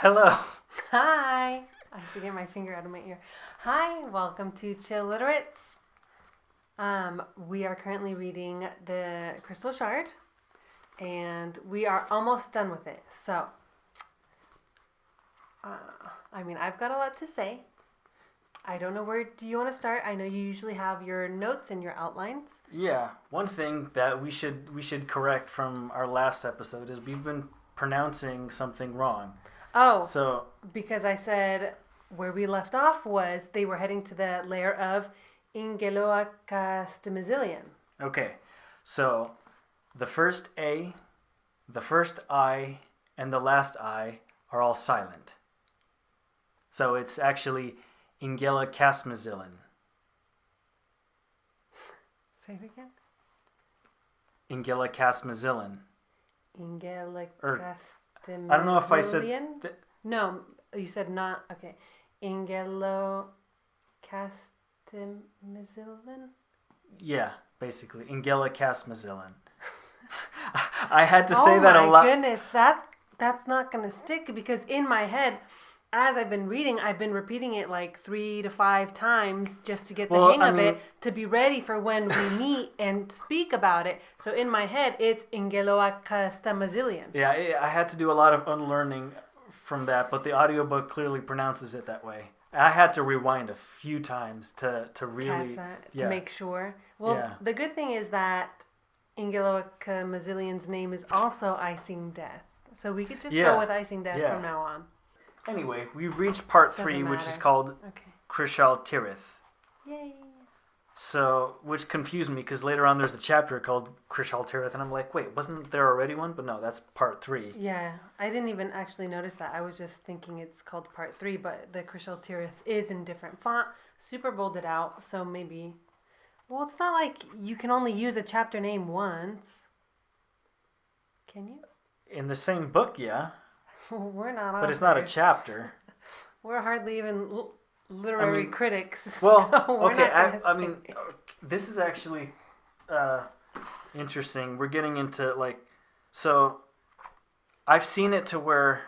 Hello. Hi. I should get my finger out of my ear. Hi, welcome to ChilLiterates. We are currently reading The Crystal Shard, and we are almost done with it. So, I've got a lot to say. I don't know where do you want to start. I know you usually have your notes and your outlines. Yeah, one thing that we should correct from our last episode is we've been pronouncing something wrong. Oh, So because I said where we left off was they were heading to the lair of Ingeloa Castamazillion. okay, so the first A, the first I, and the last I are all silent. So it's actually Ingela Castamazillion. Say it again. Ingela Castamazillion. Ingela Or- Castamazillion. I don't know if I said No, you said not. Okay. Ingelo Castamazillion? yeah, basically Ingela Castamazillion. I had to say that a lot. Oh my goodness, that's not going to stick because in my head, as I've been reading, I've been repeating it like 3 to 5 times just to get the hang of it, to be ready for when we meet and speak about it. So in my head, it's Ingeloa Castamazillion. Yeah, I had to do a lot of unlearning from that, but the audiobook clearly pronounces it that way. I had to rewind a few times to really... To make sure. Well, Yeah. the good thing is that Ingeloa Castamazillion's name is also Icing Death. So we could just go with Icing Death from now on. Anyway, we've reached part 3, which is called Crishal Tirith. Yay. So, which confused me because later on there's a chapter called Crishal Tirith, and I'm like, wait, wasn't there already one? But no, that's part 3. Yeah, I didn't even actually notice that. I was just thinking it's called part 3, but the Crishal Tirith is in different font, super bolded out, so maybe... Well, it's not like you can only use a chapter name once. Can you? In the same book, yeah. We're not. But it's not a chapter. We're hardly even literary critics. Well, so we're okay. not This is actually interesting. We're getting into so I've seen it to where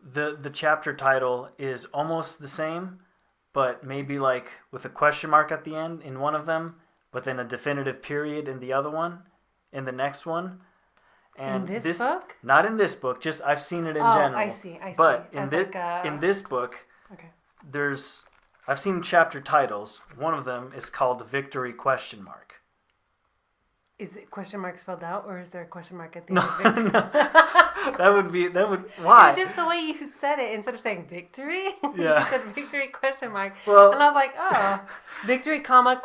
the chapter title is almost the same, but maybe like with a question mark at the end in one of them, but then a definitive period in the other one, in the next one. And in this book? Not in this book. Just I've seen it in general. I see. But in this book, I've seen chapter titles. One of them is called Victory ? Is it question mark spelled out, or is there a question mark at the end of victory? No. Why? It's just the way you said it. Instead of saying victory, Yeah. you said victory ? Well, and I was like, oh, victory, comma, ?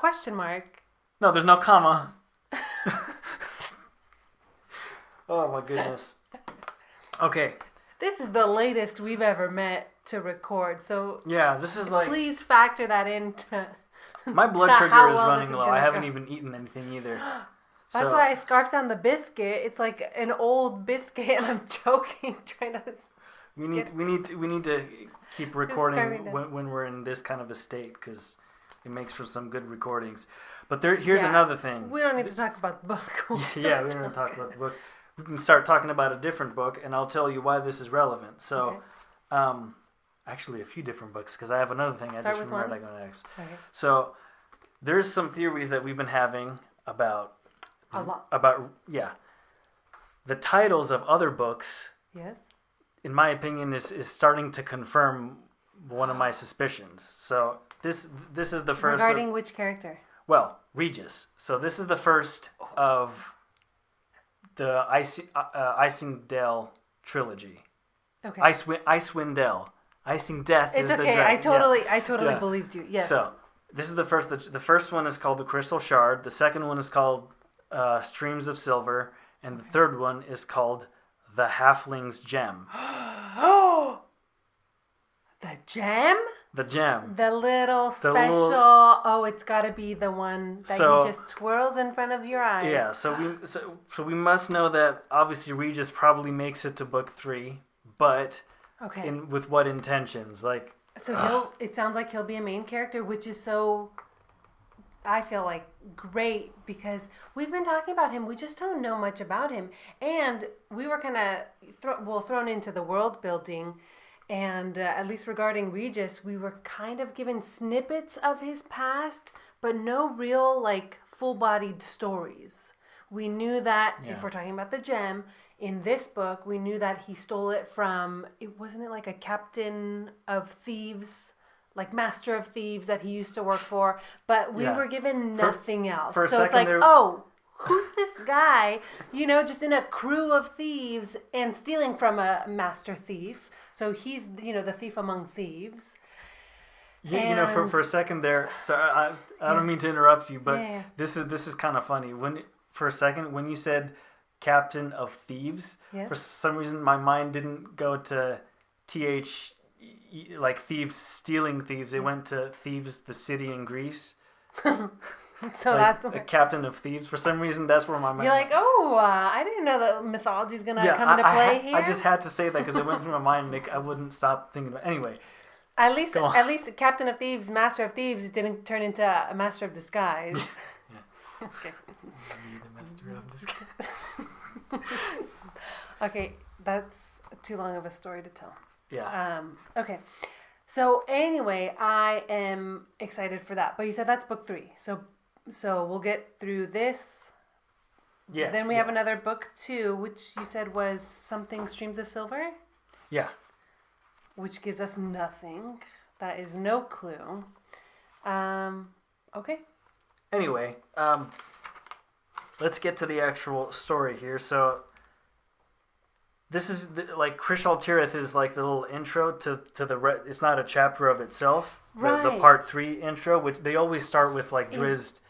No, there's no comma. Oh my goodness. Okay. This is the latest we've ever met to record, so yeah, this is like... Please factor that into... My blood sugar is running low. I haven't even eaten anything either. That's why I scarfed down the biscuit. It's like an old biscuit, and I'm choking trying to... We need to keep recording when we're in this kind of a state, because it makes for some good recordings. But here's another thing. We don't need to talk about the book. We don't need to talk about the book. We can start talking about a different book, and I'll tell you why this is relevant. So, actually, a few different books, because I have another thing I just remembered I'm going to ask. Okay. So, there's some theories that we've been having about the titles of other books. Yes. In my opinion, is starting to confirm one of my suspicions. So this is the first regarding which character? Well, Regis. So this is the first of the Icing Dell trilogy. Okay. Icewind Dell. Icing Death it's is okay. the dragon. I totally believed you. Yes. So this is the first. The first one is called The Crystal Shard. The second one is called Streams of Silver, and the third one is called The Halfling's Gem. Oh, the gem. The gem. The little special. Oh, it's got to be the one that he just twirls in front of your eyes. Yeah. So we must know that obviously Regis probably makes it to book 3, but with what intentions? So it sounds like he'll be a main character, which is so, I feel like, great, because we've been talking about him. We just don't know much about him. And we were kind of thrown into the world building. And at least regarding Regis, we were kind of given snippets of his past, but no real, like, full-bodied stories. We knew that, if we're talking about the gem, in this book, we knew that he stole it from, wasn't it like a captain of thieves, like master of thieves that he used to work for, but we were given nothing else. So it's like, who's this guy, just in a crew of thieves and stealing from a master thief? So he's, the thief among thieves. Yeah, for a second there, so I don't mean to interrupt you, but this is kind of funny. For a second, when you said captain of thieves, for some reason my mind didn't go to like thieves stealing thieves. It went to Thebes, the city in Greece. So like that's a captain of thieves. For some reason, that's where my mind. You're like, I didn't know that mythology is gonna come into play here. I just had to say that because it went through my mind. And I wouldn't stop thinking about it. Anyway. At least Captain of Thieves, Master of Thieves didn't turn into a Master of Disguise. Okay. The Master of Disguise. Okay, that's too long of a story to tell. Yeah. Okay. So anyway, I am excited for that. But you said that's book 3. So we'll get through this. Yeah. Then we have another book 2, which you said was something Streams of Silver? Yeah. Which gives us nothing. That is no clue. Okay. Anyway, let's get to the actual story here. So this is like Krishal Tirith is like the little intro to the it's not a chapter of itself. Right. The part 3 intro, which they always start with like Drizzt,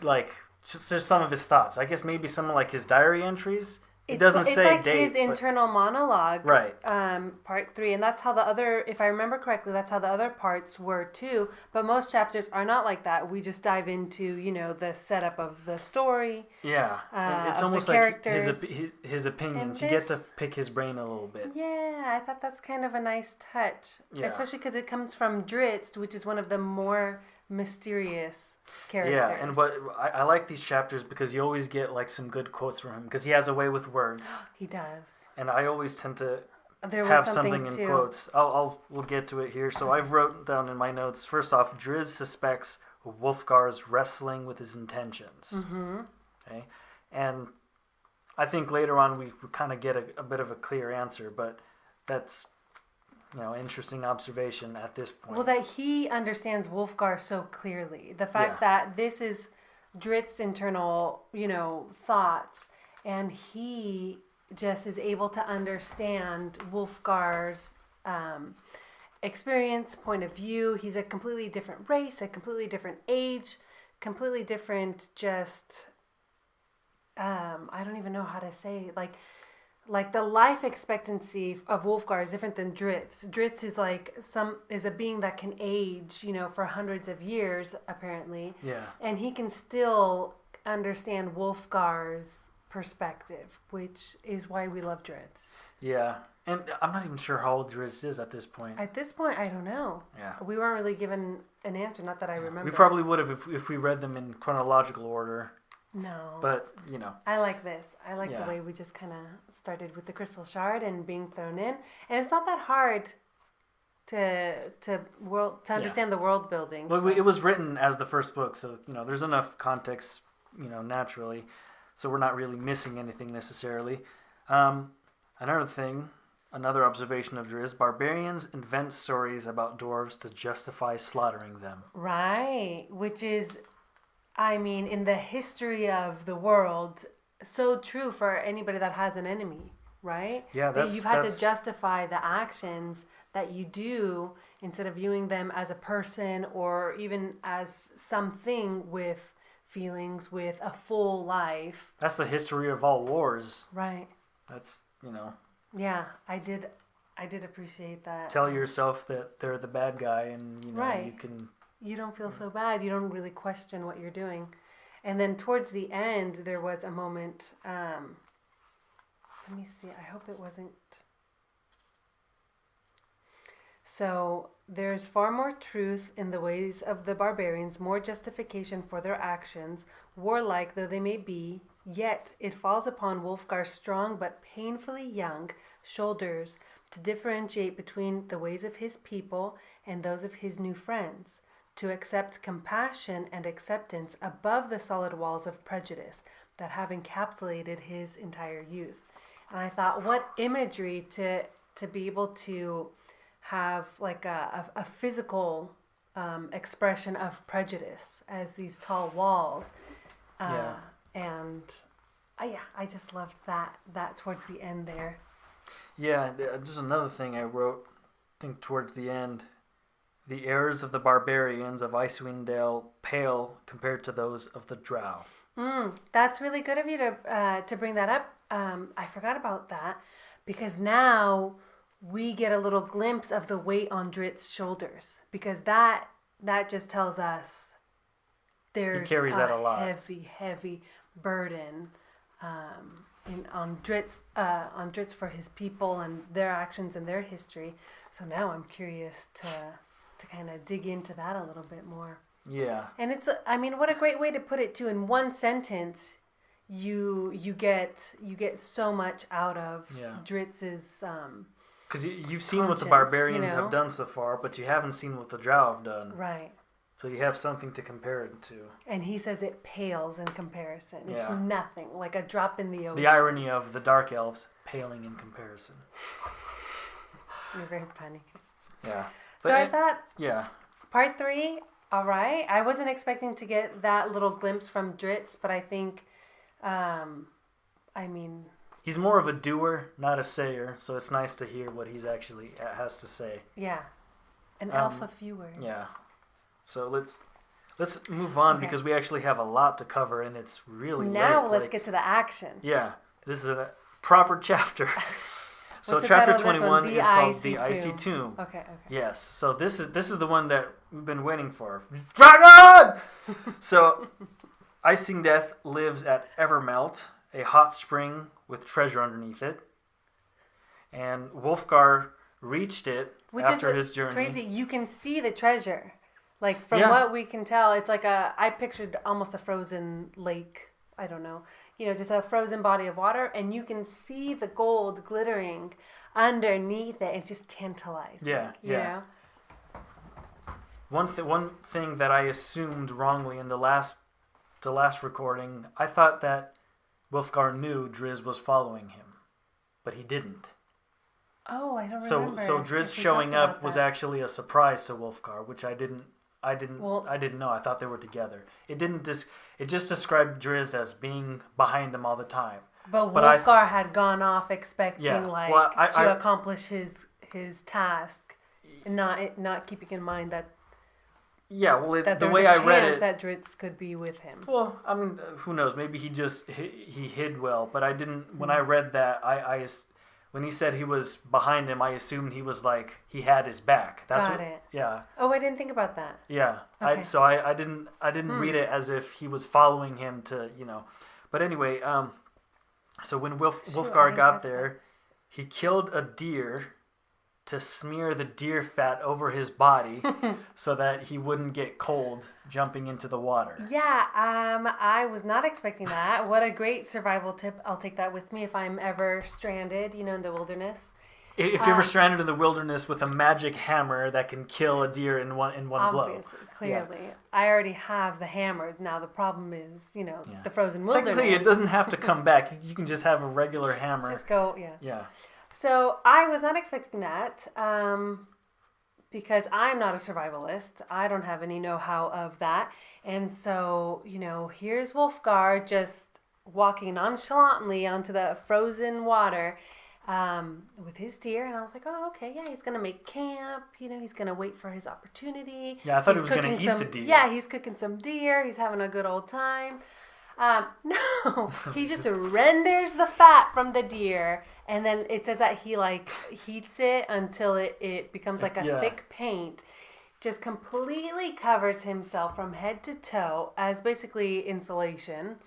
like just some of his thoughts. I guess maybe some of like his diary entries. It doesn't say like date. His internal monologue. Right. Part 3. And that's how the other, if I remember correctly, that's how the other parts were too. But most chapters are not like that. We just dive into, the setup of the story. Yeah. It's almost like his opinions. You get to pick his brain a little bit. Yeah, I thought that's kind of a nice touch. Yeah. Especially because it comes from Drizzt, which is one of the more mysterious characters. Yeah, and what I like these chapters because you always get like some good quotes from him because he has a way with words. He does. And I always tend to have something in quotes. We'll get to it here. So I've wrote down in my notes. First off, Drizzt suspects Wulfgar's wrestling with his intentions. Mm-hmm. Okay, and I think later on we kind of get a bit of a clear answer, but that's interesting observation at this point. Well, that he understands Wulfgar so clearly. The fact that this is Drizzt's internal, thoughts, and he just is able to understand Wulfgar's experience, point of view. He's a completely different race, a completely different age, completely different I don't even know how to say, like the life expectancy of Wulfgar is different than Drizzt. Drizzt is a being that can age, for hundreds of years apparently. Yeah. And he can still understand Wulfgar's perspective, which is why we love Drizzt. Yeah. And I'm not even sure how old Drizzt is at this point. At this point, I don't know. Yeah. We weren't really given an answer, not that I remember. We probably would have if we read them in chronological order. No. But, I like this. I like the way we just kind of started with the crystal shard and being thrown in. And it's not that hard to understand the world building. Well, it was written as the first book, so, there's enough context, naturally. So we're not really missing anything necessarily. Another observation of Drizzt, barbarians invent stories about dwarves to justify slaughtering them. Right, which is... in the history of the world, so true for anybody that has an enemy, right? Yeah, you've had to justify the actions that you do instead of viewing them as a person or even as something with feelings, with a full life. That's the history of all wars. Right. That's, Yeah, I did appreciate that. Tell yourself that they're the bad guy and, you can... You don't feel so bad. You don't really question what you're doing. And then towards the end, there was a moment. Let me see. I hope it wasn't. So there's far more truth in the ways of the barbarians, more justification for their actions, warlike though they may be. Yet it falls upon Wulfgar's strong but painfully young shoulders to differentiate between the ways of his people and those of his new friends, to accept compassion and acceptance above the solid walls of prejudice that have encapsulated his entire youth. And I thought, what imagery to be able to have like a physical expression of prejudice as these tall walls. And I just loved that towards the end there. Yeah, just another thing I wrote, I think towards the end. The heirs of the barbarians of Icewind Dale pale compared to those of the drow. That's really good of you to bring that up. I forgot about that because now we get a little glimpse of the weight on Drit's shoulders, because that just tells us there's he carries that a lot. heavy burden on Drit's for his people and their actions and their history. So now I'm curious to kind of dig into that a little bit more. Yeah. And it's, I mean, what a great way to put it too. In one sentence, you get so much out of Dritz's because you've seen what the barbarians have done so far, but you haven't seen what the drow have done. Right. So you have something to compare it to. And he says it pales in comparison. It's nothing, like a drop in the ocean. The irony of the dark elves paling in comparison. You're very funny. Yeah. So I thought, part 3, all right. I wasn't expecting to get that little glimpse from Dritz, but I think, he's more of a doer, not a sayer, so it's nice to hear what he's actually has to say. Yeah. An elf of few words. Yeah. So let's move on because we actually have a lot to cover and it's really now late. Let's get to the action. Yeah. This is a proper chapter. So chapter 21 is called The Icy Tomb. Okay. Yes. So this is the one that we've been waiting for. Dragon! So Icing Death lives at Evermelt, a hot spring with treasure underneath it. And Wulfgar reached it after his journey. Which is crazy. You can see the treasure. Like, from what we can tell, it's like I pictured almost a frozen lake. I don't know. Just a frozen body of water. And you can see the gold glittering underneath it. It's just tantalizing. Yeah. You know? One thing that I assumed wrongly in the last recording, I thought that Wulfgar knew Driz was following him. But he didn't. Oh, I don't remember. So Driz showing up was actually a surprise to Wulfgar, which I didn't know. I thought they were together. It just described Driz as being behind him all the time. But Wulfgar had gone off expecting to accomplish his task, and not keeping in mind that. Yeah, well, the way I read it, that Dritz could be with him. Well, I mean, who knows? Maybe he hid well, but I didn't. When I read that, when he said he was behind him, I assumed he was like he had his back. Got it. Yeah. Oh, I didn't think about that. Yeah. Okay. I didn't read it as if he was following him to But anyway, so when Wulfgar got there, he killed a deer to smear the deer fat over his body so that he wouldn't get cold jumping into the water. Yeah, I was not expecting that. What a great survival tip. I'll take that with me if I'm ever stranded, in the wilderness. If you're ever stranded in the wilderness with a magic hammer that can kill a deer in one blow. Clearly. Yeah. I already have the hammer. Now the problem is, the frozen wilderness. Technically, it doesn't have to come back. You can just have a regular hammer. Just go, Yeah. So I was not expecting that because I'm not a survivalist. I don't have any know-how of that. And so, here's Wulfgar just walking nonchalantly onto the frozen water with his deer. And I was like, oh, okay, yeah, he's going to make camp. He's going to wait for his opportunity. Yeah, I thought he was going to eat the deer. Yeah, he's cooking some deer. He's having a good old time. No, he just renders the fat from the deer, and then it says that he heats it until it becomes like a thick paint. Just completely covers himself from head to toe as basically insulation,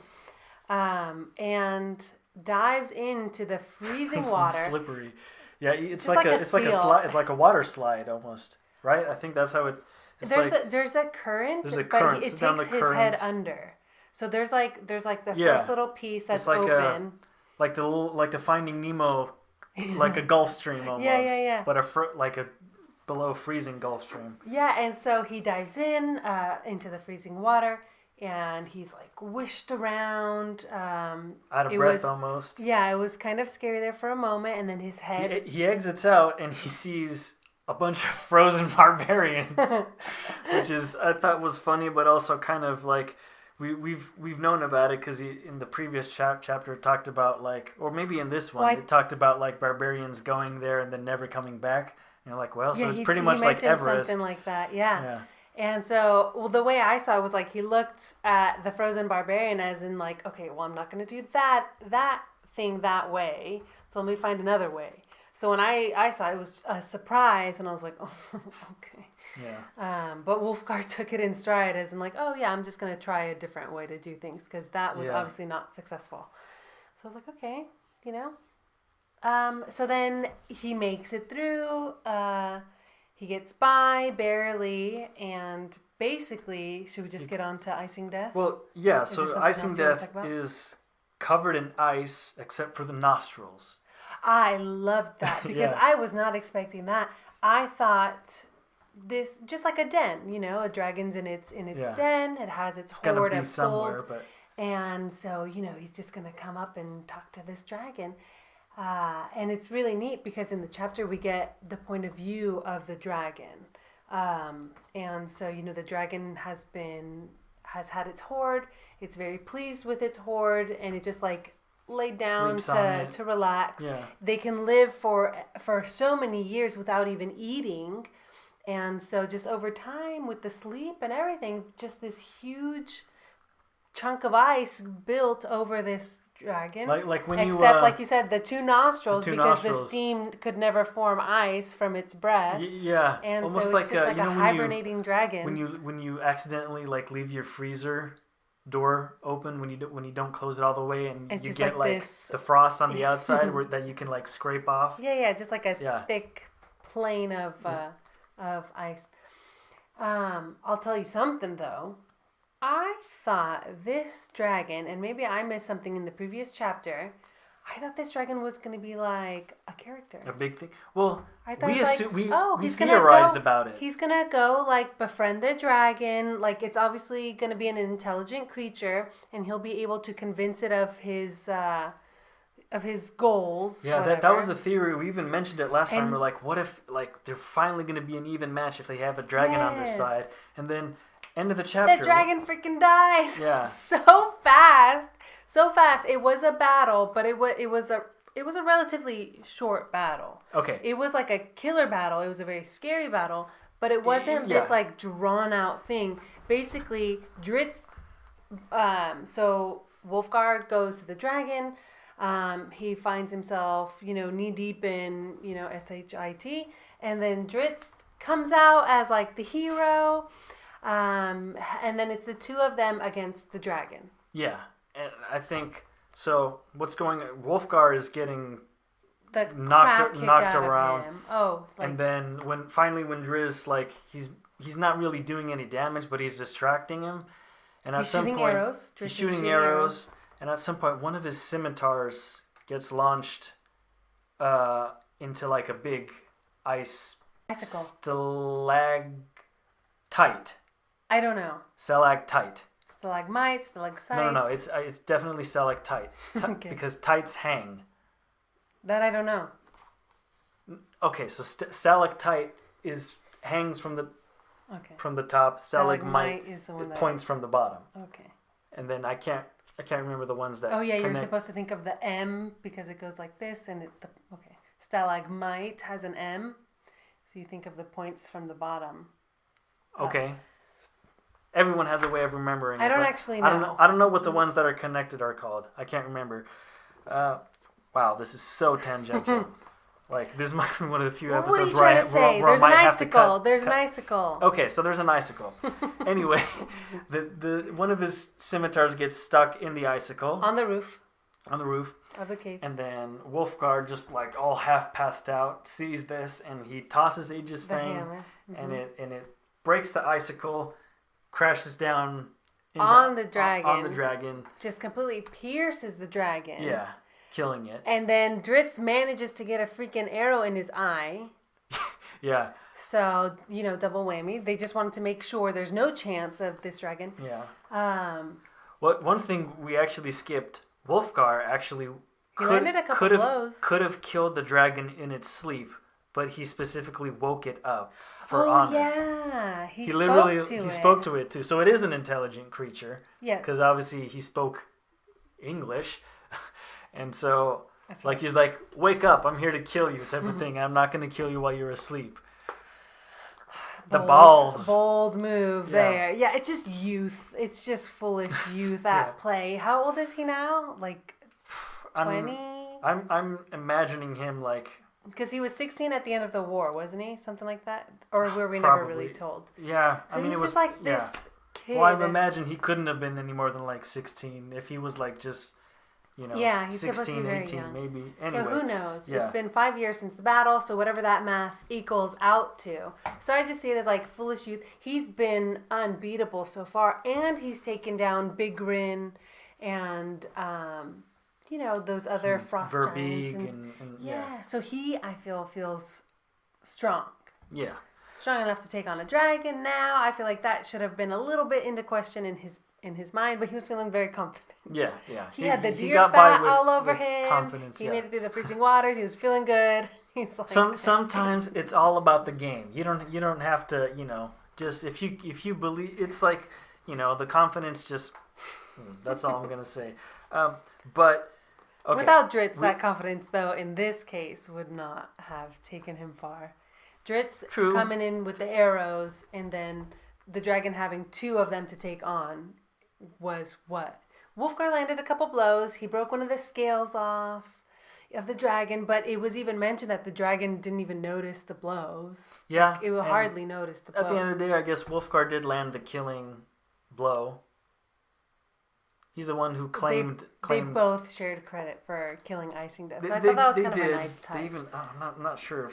and dives into the freezing water. Slippery. Yeah, it's like a water slide almost, right? I think that's how it. There's a current. There's a current. But it takes his head under. So there's the first little piece that's open. Like the Finding Nemo like a Gulf Stream almost. Yeah. But like a below freezing Gulf Stream. Yeah, and so he dives into the freezing water, and he's like whished around. Out of breath almost. Yeah, it was kind of scary there for a moment, and then his head. He exits out and he sees a bunch of frozen barbarians, which I thought was funny, but also kind of like we've known about it because in the previous chapter it talked about like, or maybe in this one it talked about like barbarians going there and then never coming back. And you're like, well, so it's pretty much like Everest. Something like that, yeah. And so, the way I saw it was like he looked at the frozen barbarian as in like, okay, well, I'm not going to do that thing that way, so let me find another way. So when I saw it, was a surprise, and I was like, oh, okay. Yeah. But Wulfgar took it in stride as in like, oh yeah, I'm just going to try a different way to do things because that was obviously not successful. So I was like, okay, So then he makes it through. He gets by barely, and basically, should we just get on to icing death? Well, yeah. So icing death is covered in ice except for the nostrils. I loved that because I was not expecting that. I thought this just like a den, a dragon's in its den. It has its hoard of gold, and so he's just gonna come up and talk to this dragon. And it's really neat because in the chapter we get the point of view of the dragon. And so, the dragon has had its hoard. It's very pleased with its hoard, and it just like laid down to relax. Yeah. They can live for so many years without even eating. And so just over time with the sleep and everything, just this huge chunk of ice built over this dragon, like when except like you said, the two nostrils, because the steam could never form ice from its breath. And almost so it's just like a hibernating dragon. When you accidentally like leave your freezer door open when you don't close it all the way, and you get like the frost on the outside that you can like scrape off. Just like a thick plane of ice. I'll tell you something though. I thought this dragon, and maybe I missed something in the previous chapter, I thought this dragon was going to be like a character. A big thing. Well, we he's theorized about it. He's going to go like befriend the dragon. Like it's obviously going to be an intelligent creature, and he'll be able to convince it of his goals. Yeah, that was a theory. We even mentioned it last time. We're like, what if like they're finally going to be an even match if they have a dragon on their side? And then end of the chapter, the dragon freaking dies. Yeah. So fast. It was a battle, but it was a relatively short battle. Okay. It was like a killer battle. It was a very scary battle, but it wasn't this like drawn out thing. Basically, Dritz. So Wulfgar goes to the dragon. He finds himself, knee deep in, shit, and then Dritz comes out as like the hero. And then it's the two of them against the dragon. Yeah, and I think so. What's going on? Wulfgar is getting the knocked around. Him. Oh, and then when Drizzt like he's not really doing any damage, but he's distracting him. And at some point, he's shooting arrows. And at some point, one of his scimitars gets launched into like a big stalactite. I don't know. Stalactite. Stalagmite, stalactite. No. It's definitely stalactite. Okay. Because tights hang. That I don't know. Okay, so stalactite hangs from the top. Stalagmite is the one that points from the bottom. Okay. And then I can't remember the ones that. Oh yeah, you're supposed to think of the M because it goes like this, and okay. Stalagmite has an M, so you think of the points from the bottom. Okay. Everyone has a way of remembering. I don't actually know. I don't know what the ones that are connected are called. I can't remember. Wow, this is so tangential. Like this might be one of the few episodes what are you trying to say? There's an icicle. There's an icicle. Okay, so there's an icicle. Anyway, the one of his scimitars gets stuck in the icicle on the roof of the cave, and then Wulfgar, just like all half passed out, sees this and he tosses Aegis Fang, and it breaks the icicle, crashes down on the dragon. On the dragon. Just completely pierces the dragon. Yeah. killing it. And then Drizzt manages to get a freaking arrow in his eye. Yeah. So, double whammy. They just wanted to make sure there's no chance of this dragon. Yeah. One thing we actually skipped, Wulfgar actually landed a couple blows. Could have killed the dragon in its sleep, but he specifically woke it up for honor. Yeah. He spoke to it too. So it is an intelligent creature. Yes. Because obviously he spoke English. And so he's like, wake up, I'm here to kill you type of thing. I'm not going to kill you while you're asleep. Bold move there. Yeah, it's just youth. It's just foolish youth at play. How old is he now? Like 20? I'm imagining him like... Because he was 16 at the end of the war, wasn't he? Something like that? Or were we never really told? Yeah. So he's just like this kid. Well, I imagine he couldn't have been any more than like 16 if he was like just... he's 16, 18, young. Maybe. Anyway. So who knows? Yeah. It's been 5 years since the battle, so whatever that math equals out to. So I just see it as like foolish youth. He's been unbeatable so far, and he's taken down Big Grin and, those other frost giants. And so he, I feel, feels strong. Yeah. Strong enough to take on a dragon now. I feel like that should have been a little bit into question in his mind, but he was feeling very confident. Yeah. He had the deer fat all over him. Confidence, he made it through the freezing waters. He was feeling good. He's like, sometimes it's all about the game. You don't have to, just if you believe. It's like, the confidence just. That's all I'm gonna say. But okay. Without Drizzt, that confidence though in this case would not have taken him far. Drizzt coming in with the arrows and then the dragon having 2 of them to take on was what? Wulfgar landed a couple blows. He broke one of the scales off of the dragon, but it was even mentioned that the dragon didn't even notice the blows. Yeah. It would hardly notice the blows. At the end of the day, I guess Wulfgar did land the killing blow. He's the one who claimed... They both shared credit for killing Icing Death. So I thought that was kind of a nice touch. They even, I'm not sure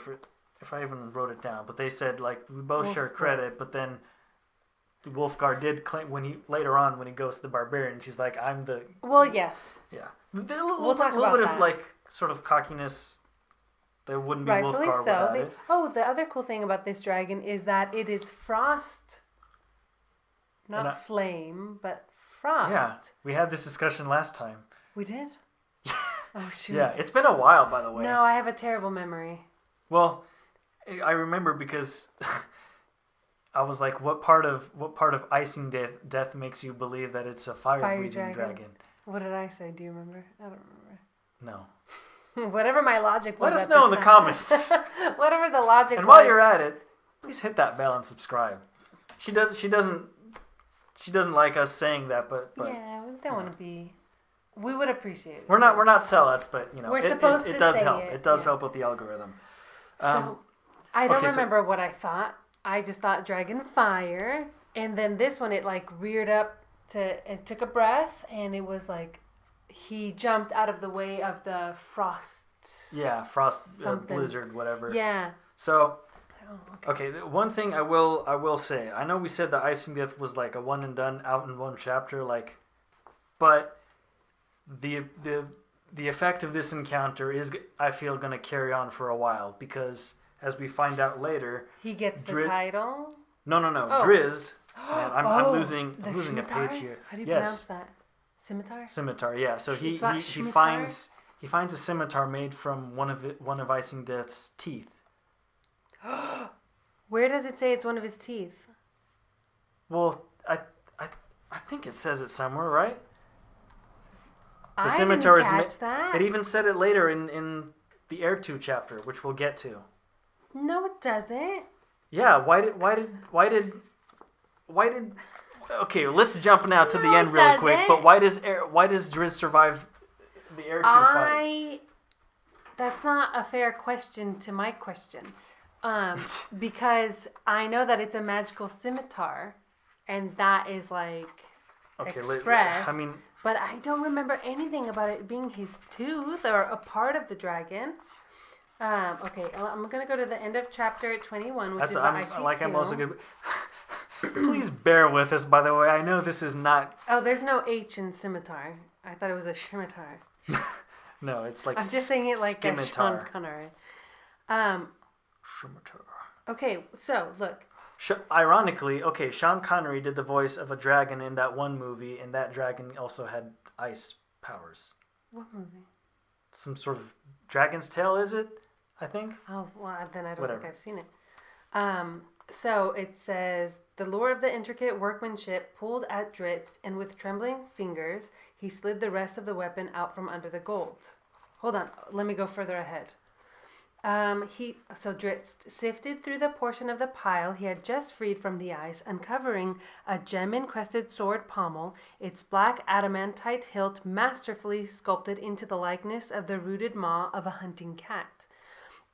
if I even wrote it down, but they said, like, we both shared credit, but then... Wulfgar did claim when he goes to the barbarians, he's like, I'm the... Well, yes. Yeah. We'll talk about bit that. of like sort of cockiness. There wouldn't be Rightfully Wulfgar so. without it. Oh, the other cool thing about this dragon is that it is frost. Not flame, but frost. Yeah. We had this discussion last time. We did? Oh, shoot. Yeah, it's been a while, by the way. No, I have a terrible memory. Well, I remember because... I was like, what part of icing death makes you believe that it's a fire-breathing dragon? What did I say? Do you remember? I don't remember. No. Whatever my logic was. Let us know in the comments. Whatever the logic was. And while you're at it, please hit that bell and subscribe. She doesn't like us saying that, but yeah, we don't want to be. We would appreciate it. We're not sellouts, but we're supposed to. It does say help. It does help with the algorithm. So I don't remember what I thought. I just thought dragon fire, and then this one it like reared up it took a breath, and it was like he jumped out of the way of the frost. Yeah, blizzard, whatever. Yeah. So, okay. One thing I will say, I know we said the icing death was like a one and done, out in one chapter, like, but the effect of this encounter is, I feel, going to carry on for a while because. As we find out later, he gets the title. No. Oh. Drizzt. Man, I'm losing a page here. How do you pronounce that? Scimitar. Scimitar. Yeah. So he finds a scimitar made from one of Icing Death's teeth. Where does it say it's one of his teeth? Well, I think it says it somewhere, right? The scimitar didn't catch that. It even said it later in the Air 2 chapter, which we'll get to. No, it doesn't. Yeah, why did okay, let's jump now to the end really quick. But why does Drizzt survive the Air 2 fight? That's not a fair question to my question. Because I know that it's a magical scimitar and that is like expressed. But I don't remember anything about it being his tooth or a part of the dragon. Okay, I'm going to go to the end of chapter 21, which is the IC2. I'm also good. Please bear with us, by the way. I know this is not... Oh, there's no H in scimitar. I thought it was a scimitar. No, it's like I'm just saying it like a Sean scimitar. Connery. Scimitar. Okay, so look. Ironically, Sean Connery did the voice of a dragon in that one movie, and that dragon also had ice powers. What movie? Some sort of Dragon's Tail, is it? I think. Oh, well, then I don't think I've seen it. So it says, the lure of the intricate workmanship pulled at Drizzt, and with trembling fingers, he slid the rest of the weapon out from under the gold. Hold on, let me go further ahead. So Drizzt sifted through the portion of the pile he had just freed from the ice, uncovering a gem-encrusted sword pommel, its black adamantite hilt masterfully sculpted into the likeness of the rooted maw of a hunting cat.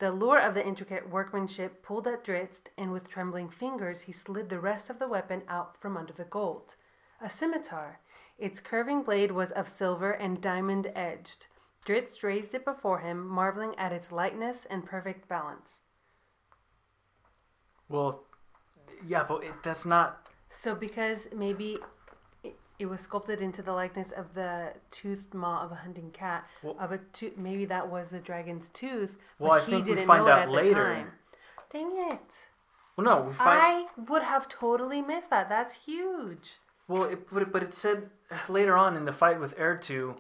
The lure of the intricate workmanship pulled at Drizzt, and with trembling fingers he slid the rest of the weapon out from under the gold. A scimitar. Its curving blade was of silver and diamond-edged. Drizzt raised it before him, marveling at its lightness and perfect balance. Well, yeah, but that's not... So because maybe it was sculpted into the likeness of the toothed maw of a hunting cat, maybe that was the dragon's tooth, but I think we find out later. Dang it. Well, no, I would have totally missed that. That's huge. Well, but it said later on in the fight with Ertu,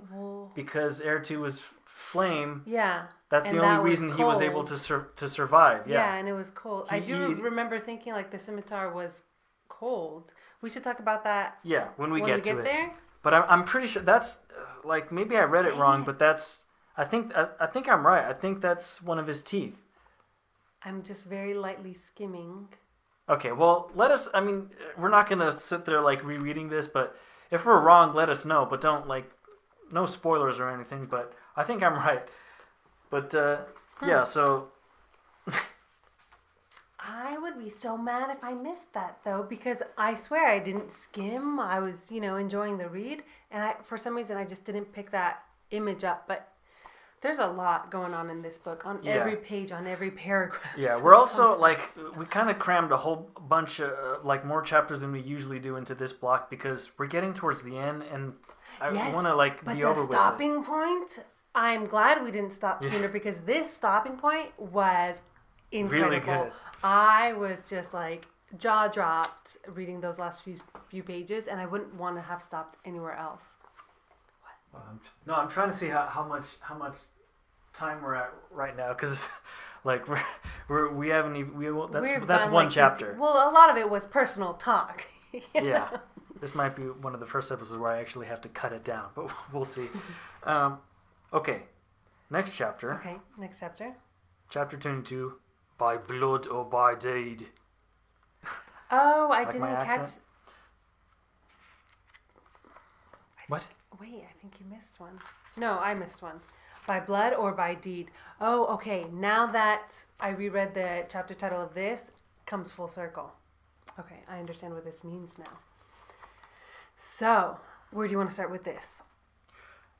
because Ertu was flame. Yeah. That's the only reason he was able to survive. Yeah. Yeah, and it was cold. I do remember thinking like the scimitar was cold. We should talk about that. Yeah, when we get to it. There. But I'm pretty sure that's like maybe I read it wrong, but that's I think I'm right. I think that's one of his teeth. I'm just very lightly skimming. Okay, well, we're not going to sit there, like, rereading this, but if we're wrong, let us know. But don't, like, no spoilers or anything, but I think I'm right. But, yeah, so... I would be so mad if I missed that, though, because I swear I didn't skim. I was, enjoying the read, and for some reason I just didn't pick that image up, but... There's a lot going on in this book, on every page, on every paragraph. Yeah, we're also, we kind of crammed a whole bunch of, more chapters than we usually do into this block because we're getting towards the end, and I want to, be over with it. But the stopping point, I'm glad we didn't stop sooner because this stopping point was incredible. Really good. I was just, jaw-dropped reading those last few pages, and I wouldn't want to have stopped anywhere else. No, I'm trying to see how much time we're at right now because we haven't even that's one chapter. Well, a lot of it was personal talk. Yeah, this might be one of the first episodes where I actually have to cut it down, but we'll see. Okay, next chapter. Okay, next chapter. Chapter 22, by blood or by deed. Oh, I didn't catch. What? Wait, I think you missed one. No, I missed one. By blood or by deed. Oh, okay. Now that I reread the chapter title of this, comes full circle. Okay, I understand what this means now. So, where do you want to start with this?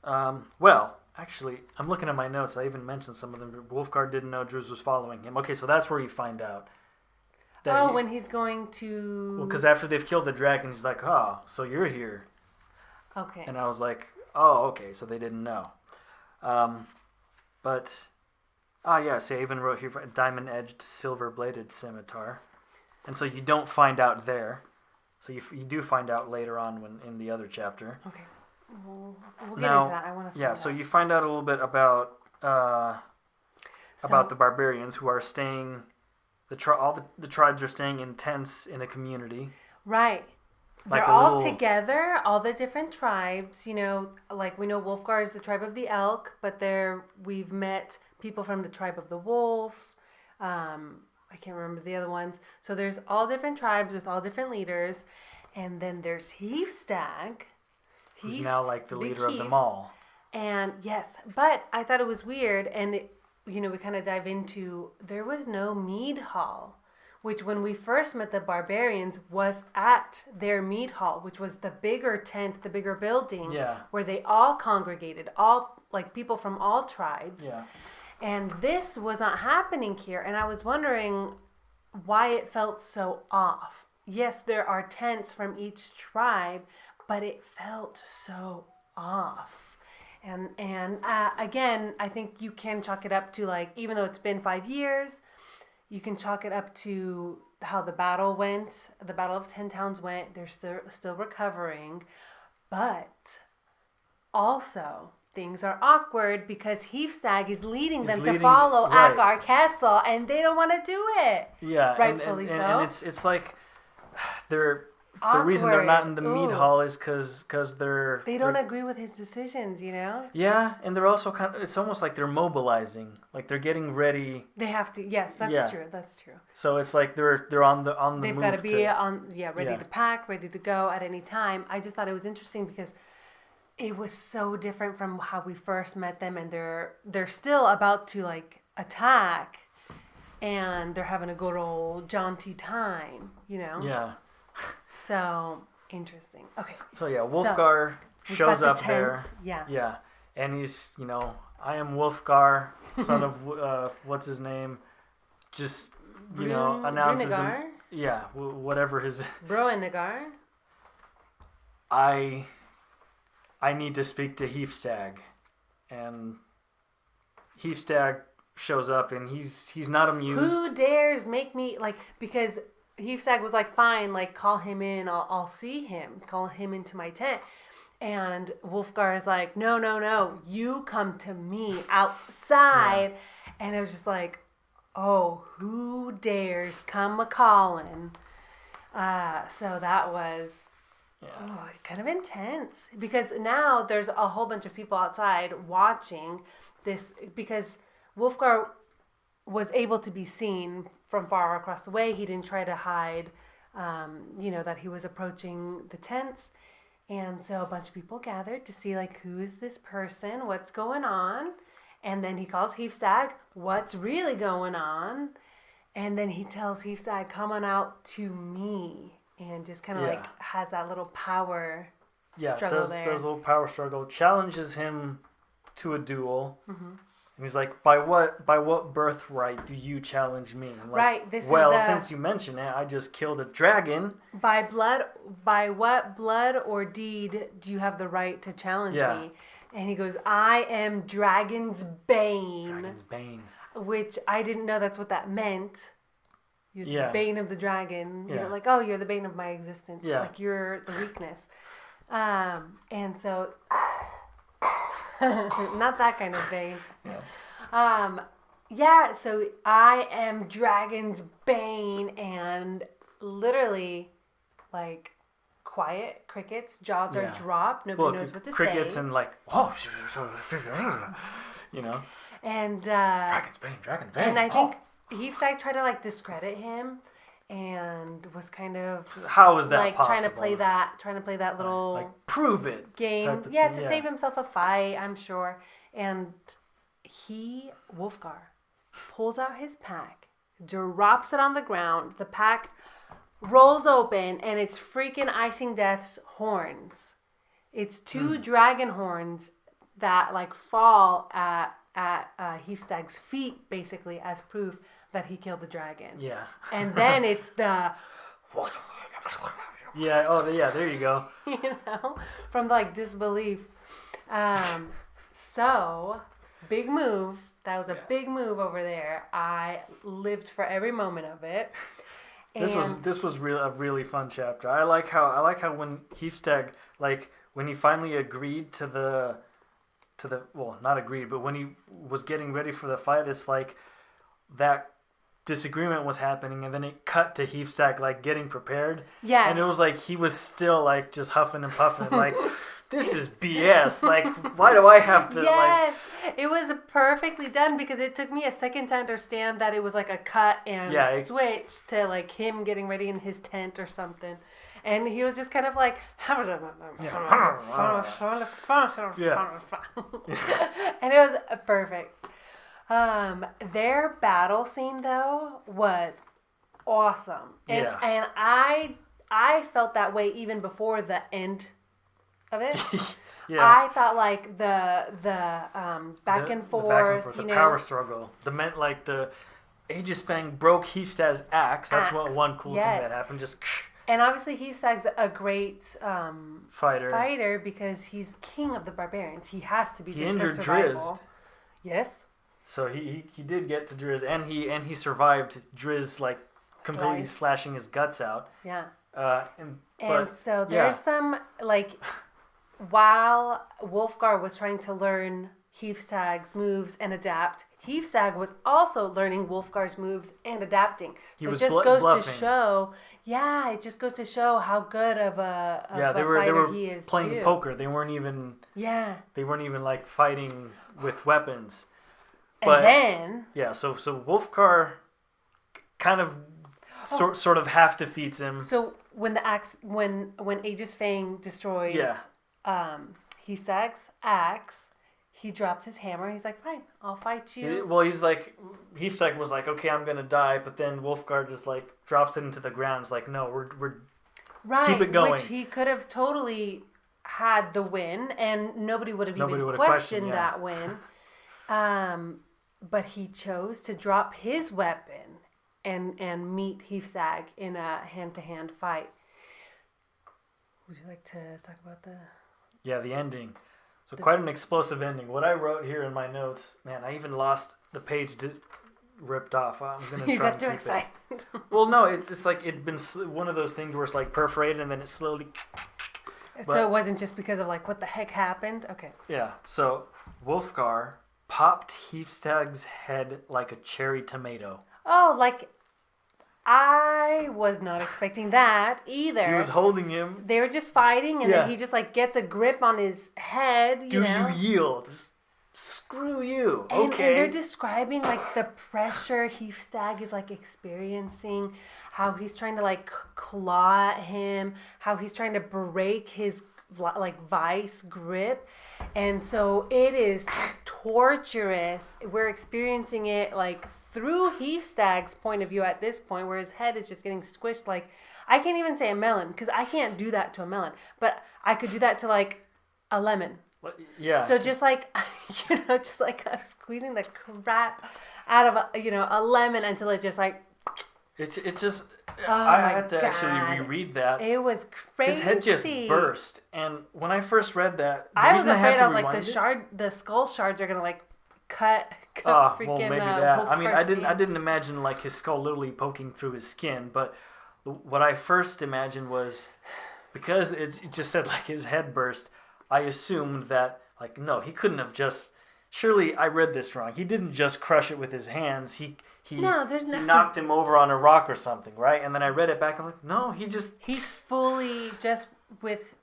Well, actually, I'm looking at my notes. I even mentioned some of them. Wulfgar didn't know Drizzt was following him. Okay, so that's where you find out. When he's going to... Well, because after they've killed the dragon, he's like, oh, so you're here. Okay. And I was like, oh, okay, so they didn't know. So I even wrote here, diamond-edged, silver-bladed scimitar. And so you don't find out there. So you do find out later on in the other chapter. Okay. We'll get into that. I want to find out. So you find out a little bit about the barbarians who are staying... all the tribes are staying in tents in a community. Right. They're all together, all the different tribes, we know Wulfgar is the tribe of the elk, but we've met people from the tribe of the wolf. I can't remember the other ones. So there's all different tribes with all different leaders. And then there's Heafstaag. Who's now the leader of them all. And yes, but I thought it was weird. And, we kind of dive into, there was no mead hall. Which when we first met the barbarians was at their mead hall, which was the bigger tent, the bigger building, where they all congregated, all people from all tribes. Yeah. And this was not happening here, and I was wondering why it felt so off. Yes, there are tents from each tribe, but it felt so off. And again, I think you can chalk it up to like, even though it's been 5 years, you can chalk it up to how the battle went. The Battle of TenTowns went. They're still recovering, but also things are awkward because Heafstaag is leading them to follow Agar Castle, and they don't want to do it. Yeah, rightfully so. And it's like they're. Awkward. The reason they're not in the mead hall is because they don't agree with his decisions, you know? Yeah, and they're also it's almost like they're mobilizing. Like they're getting ready. They have to. Yes, that's true. That's true. So it's like they're on the They've move. They've got to be ready to pack, ready to go at any time. I just thought it was interesting because it was so different from how we first met them, and they're still about to like attack, and they're having a good old jaunty time, you know? Yeah. So interesting. Okay. So yeah, Wulfgar shows up there. Yeah. Yeah, and he's I am Wulfgar, son of what's his name, just announces him. Yeah, whatever his. Broennegar. I need to speak to Heafstaag, and Heafstaag shows up, and he's not amused. Who dares make me because. Heafstaag was like, fine, like, call him in, I'll see him, call him into my tent. And Wulfgar is like, no, you come to me outside. Yeah. And I was just like, oh, who dares come a-calling? So that was kind of intense. Because now there's a whole bunch of people outside watching this, because Wulfgar was able to be seen from far across the way. He didn't try to hide, that he was approaching the tents. And so a bunch of people gathered to see, like, who is this person? What's going on? And then he calls Heafstaag, what's really going on? And then he tells Heafstaag, come on out to me. And just kind of like has that little power struggle there. Does a little power struggle. Challenges him to a duel. Mm-hmm. And he's like, by what birthright do you challenge me? Like, right. Since you mention it, I just killed a dragon. By what blood or deed do you have the right to challenge me? And he goes, I am Dragon's Bane. Dragon's Bane. Which I didn't know that's what that meant. You're the bane of the dragon. Yeah. You're like, oh, you're the bane of my existence. Yeah. Like, you're the weakness. And so... not that kind of bane. So I am Dragon's Bane, and literally, like, quiet, crickets, jaws are dropped, nobody knows what to say. Crickets and like, oh, And Dragon's Bane. And I think Heafstaag tried to like discredit him, and was kind of how is that like possible? trying to play that little like prove it game, to save himself a fight, I'm sure. And Wulfgar pulls out his pack, drops it on the ground. The pack rolls open, and it's freaking Icing Death's horns. It's 2 dragon horns that like fall at Heafstaag's feet, basically, as proof that he killed the dragon. Yeah. And then it's the... there you go. From like disbelief. So, big move. That was a big move over there. I lived for every moment of it. This was a really fun chapter. I like how when Heafstaag, like, when he finally agreed to the not agreed, but when he was getting ready for the fight, it's like that disagreement was happening, and then it cut to Heafstaag like getting prepared. Yeah. And it was like he was still like just huffing and puffing, like, this is BS. Like, why do I have to? Yes, it was perfectly done, because it took me a second to understand that it was like a cut and switch to like him getting ready in his tent or something. And he was just kind of like, and it was perfect. Their battle scene though was awesome, and I felt that way even before the end of it. I thought like the back and forth, the power struggle, the Aegis Fang broke Heafstaag's axe. That's one cool thing that happened. Just And obviously Heafstaag's a great fighter because he's king of the barbarians. He has to be he just injured for survival. Drizzt. Yes. So he did get to Drizzt, and he survived Drizzt like completely slashing his guts out. Yeah. But so there's some like while Wulfgar was trying to learn Heafstaag's moves and adapt, Heafstaag was also learning Wulfgar's moves and adapting. So it just goes bluffing. to show, it just goes to show how good of a fighter he is. Playing too. poker. They weren't even like fighting with weapons. But, and then so Wulfgar kind of sort of half defeats him. So when the axe when Aegis Fang destroys Heafstaag's axe, he drops his hammer. He's like, fine, I'll fight you. He's like, Heafstaag was like, okay, I'm going to die. But then Wulfgar just like drops it into the ground. It's like, no, we're keep it going. Which he could have totally had the win and nobody would have even questioned that win. But he chose to drop his weapon and meet Heafstaag in a hand-to-hand fight. Would you like to talk about the... Yeah, the ending. So quite an explosive ending. What I wrote here in my notes, man, I even lost the page ripped off. I'm gonna try. You got too excited. Well, no, it's like it'd been one of those things where it's like perforated and then it slowly. So it wasn't just because of like what the heck happened. Okay. Yeah. So Wulfgar popped Heafstaag's head like a cherry tomato. Oh, like. I was not expecting that either. He was holding him. They were just fighting, and then he just like gets a grip on his head. Do you yield? Screw you. Okay. And they're describing like the pressure Heafstaag is like experiencing, how he's trying to like claw at him, how he's trying to break his like vice grip, and so it is torturous. We're experiencing it like through Heafstaag's point of view at this point, where his head is just getting squished. Like, I can't even say a melon because I can't do that to a melon, but I could do that to like a lemon. Yeah. So just like just like squeezing the crap out of a lemon until it just like. It just. I had to actually reread that. It was crazy. His head just burst, and when I first read that, I was afraid I was like the skull shards are gonna like cut freaking. Well, maybe that. I mean, I didn't imagine like his skull literally poking through his skin, but what I first imagined was because it just said like his head burst. I assumed that like no, he couldn't have just. Surely I read this wrong. He didn't just crush it with his hands. He knocked him over on a rock or something, right? And then I read it back. I'm like, no, he fully just with.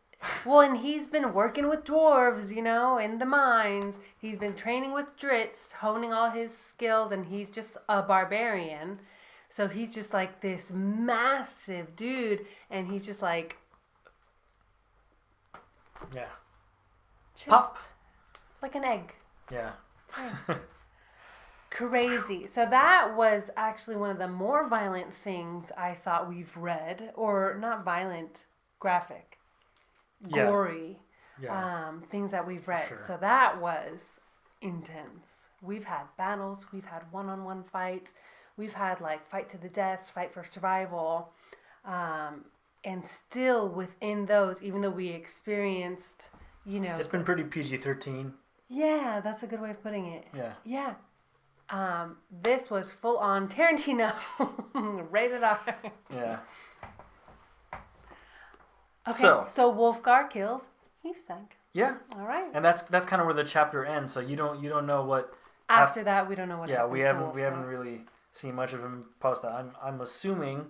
Well, and he's been working with dwarves, in the mines. He's been training with Drizzt, honing all his skills, and he's just a barbarian. So he's just like this massive dude, and he's just like... Yeah. Just pop. Like an egg. Yeah. Crazy. So that was actually one of the more violent things I thought we've read, or not violent, graphic. Gory things that we've read. Sure. So that was intense. We've had battles, we've had one-on-one fights, we've had like fight to the death, fight for survival, and still within those, even though we experienced, it's been pretty PG-13. Yeah, that's a good way of putting it. Yeah. This was full on Tarantino, rated R. Yeah. Okay, so Wulfgar kills Heafstaag. Yeah. All right. And that's kind of where the chapter ends. So you don't know what. After that, we don't know what. Yeah, happens we haven't really seen much of him post that. I'm assuming,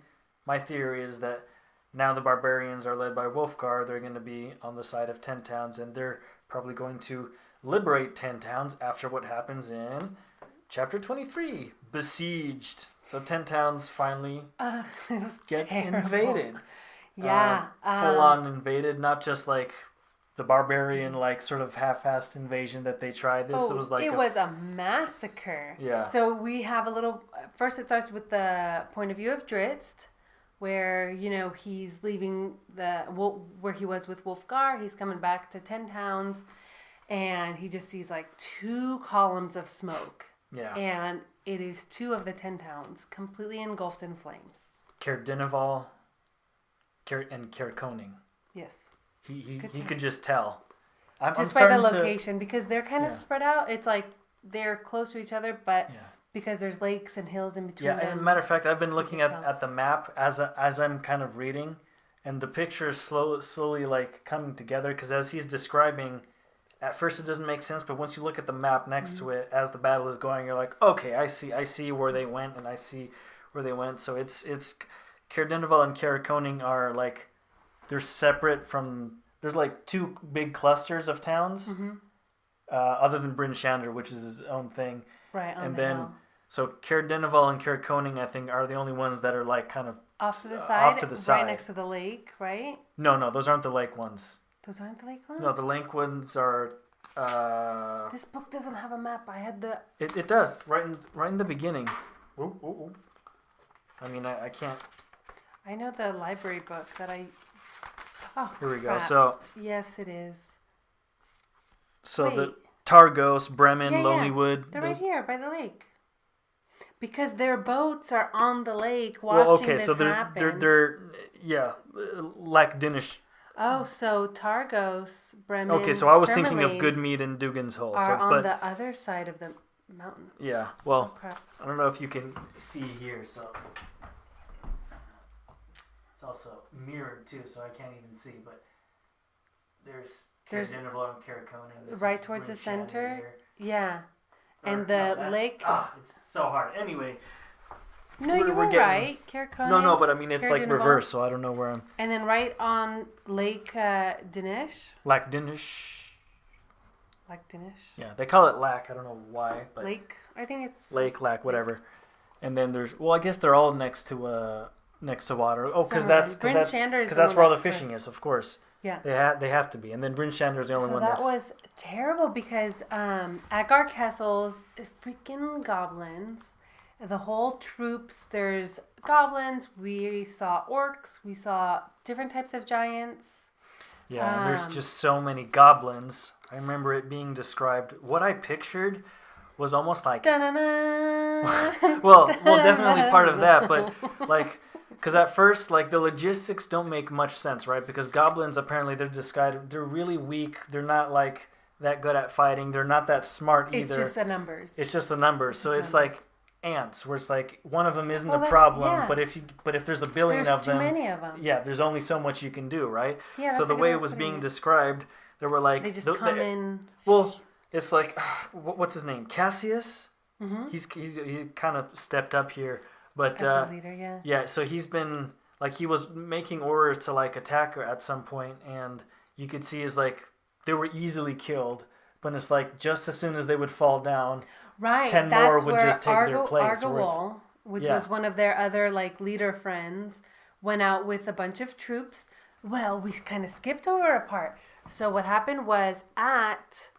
my theory is that now the barbarians are led by Wulfgar. They're going to be on the side of TenTowns, and they're probably going to liberate TenTowns after what happens in chapter 23, Besieged. So TenTowns finally gets invaded. Yeah. Full on invaded, not just like the barbarian, like sort of half-assed invasion that they tried. This was like it was a massacre. Yeah. So we have a little. First, it starts with the point of view of Drizzt, where he's leaving where he was with Wulfgar. He's coming back to TenTowns, and he just sees like 2 columns of smoke. Yeah. And it is 2 of the TenTowns completely engulfed in flames. Caer Dineval and Carconing. Yes. He could just tell. Just by the location, because they're kind of spread out. It's like they're close to each other, but because there's lakes and hills in between them. Yeah, and matter of fact, I've been looking at the map as I'm kind of reading, and the picture is slowly like coming together, because as he's describing, at first it doesn't make sense, but once you look at the map next to it as the battle is going, you're like, okay, I see where they went, and I see where they went. So it's Caer Dineval and Carconing are like, they're separate from. There's like two big clusters of towns, other than Bryn Shander, which is his own thing. Right, on and the then hill. So Caer Dineval and Carconing, I think, are the only ones that are like kind of off to the side, right next to the lake, right? No, those aren't the lake ones. Those aren't the lake ones? No, the lake ones are. This book doesn't have a map. I had the. It does right in the beginning. Ooh. I mean, I can't. I know the library book that I. Oh, here we crap. go. So yes, it is. So Wait. the Targos, Bremen, Lonelywood. They're right here by the lake. Because their boats are on the lake watching this happen. They're Lac Dinish. Oh, so Targos, Bremen. Okay, so I was Tourmaline thinking of Goodmead and Dugan's Hole. Are on the other side of the mountain. Yeah, well, crap. I don't know if you can see here, so it's also mirrored too, so I can't even see. But there's Caer Dineval and Carconing. Right towards the center. Here. Yeah, and the lake. It's so hard. Anyway. No, you were right. Carconing. No, but I mean it's like Dineval. reverse, so I don't know where I'm. And then right on Lake Dinish. Lac Dinish. Lac Dinish. Yeah, they call it Lac. I don't know why, but Lake. I think it's Lake, Lac, whatever. And then there's I guess they're all next to water. Oh, because that's where all the fishing is, of course. Yeah. They have to be. And then Bryn Shander is the only one that's. So that was terrible because at Garcastle's freaking goblins. The whole troops, there's goblins, we saw orcs, we saw different types of giants. Yeah, and there's just so many goblins. I remember it being described. What I pictured was almost like... well, definitely part of that, but like... Because at first, like, the logistics don't make much sense, right? Because goblins, apparently, they're really weak. They're not, like, that good at fighting. They're not that smart either. It's just the numbers. So it's like... ants, where it's like one of them isn't a problem, but if there's a billion of them, too many of them. Yeah, there's only so much you can do, right? Yeah, so the way it was being described, there were like they just come in. Well, it's like what's his name? Cassius. Mm-hmm. He kind of stepped up here, but as the leader, yeah. Yeah, so he's been like he was making orders to like attack her at some point, and you could see is like they were easily killed, but it's like just as soon as they would fall down. Right, 10 more would just take their place. Argawal, which was one of their other like leader friends, went out with a bunch of troops. Well, we kind of skipped over a part. So what happened was at,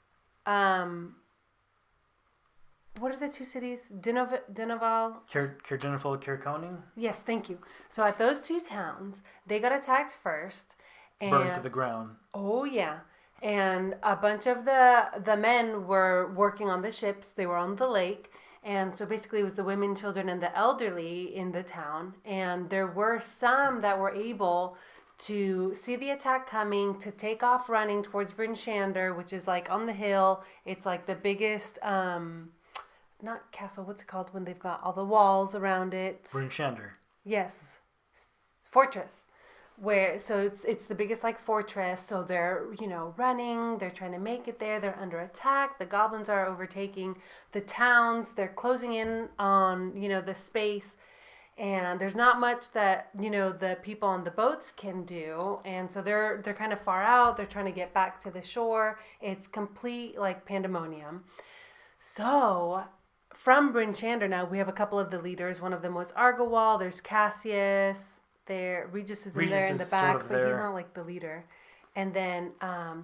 what are the two cities? Dineval? Caer Dineval, Carconing? Yes, thank you. So at those two towns, they got attacked first. And, burned to the ground. Oh, yeah. And a bunch of the men were working on the ships. They were on the lake. And so basically it was the women, children, and the elderly in the town. And there were some that were able to see the attack coming, to take off running towards Bryn Shander, which is like on the hill. It's like the biggest, not castle, what's it called when they've got all the walls around it? Bryn Shander. Yes. Fortress. So it's the biggest like fortress, so they're running, they're trying to make it there, they're under attack, the goblins are overtaking the towns, they're closing in on the space, and there's not much that the people on the boats can do, and so they're kind of far out, they're trying to get back to the shore. It's complete like pandemonium. So from Bryn Shander now we have a couple of the leaders. One of them was Argawal, there's Cassius. Regis is in there in the back, but he's not like the leader. And then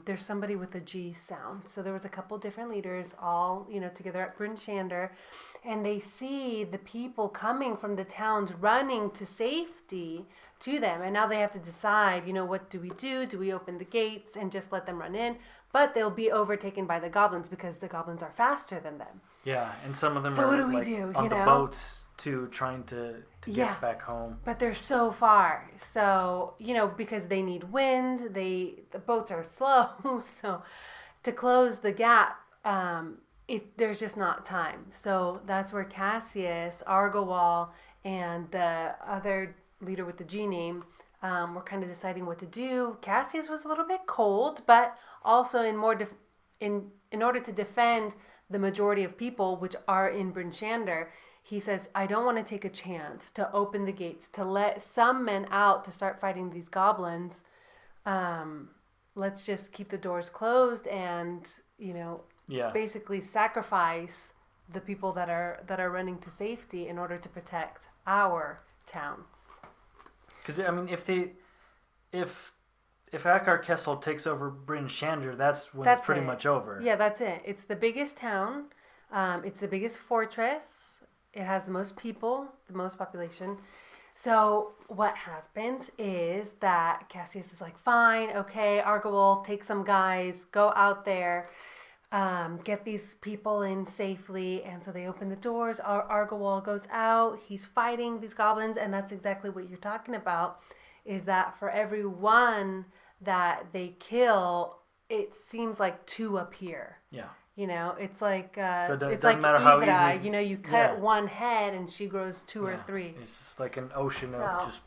there's somebody with a G sound. So there was a couple different leaders all, together at Bryn Shander. And they see the people coming from the towns running to safety to them. And now they have to decide, what do we do? Do we open the gates and just let them run in? But they'll be overtaken by the goblins because the goblins are faster than them. Yeah, and some of them So are what do we like do, on you the know? boats too, trying to Yeah. get back home. But they're so far. So, because they need wind, the boats are slow. So to close the gap, there's just not time. So that's where Cassius, Argowal, and the other leader with the G name were kind of deciding what to do. Cassius was a little bit cold, but also in order to defend the majority of people, which are in Bryn Shander, he says, I don't want to take a chance to open the gates, to let some men out to start fighting these goblins. Let's just keep the doors closed and, basically sacrifice the people that are running to safety in order to protect our town. Because, I mean, if Akar Kessel takes over Bryn Shander, that's when it's pretty much over. Yeah, that's it. It's the biggest town. It's the biggest fortress. It has the most people, the most population. So what happens is that Cassius is like, fine, okay, Argowal, take some guys, go out there, get these people in safely. And so they open the doors. Argowal goes out. He's fighting these goblins. And that's exactly what you're talking about, is that for every one that they kill, it seems like two appear. Yeah. It's like So it it's doesn't like matter how Ydra. easy. You cut one head and she grows two or three. It's just like an ocean of just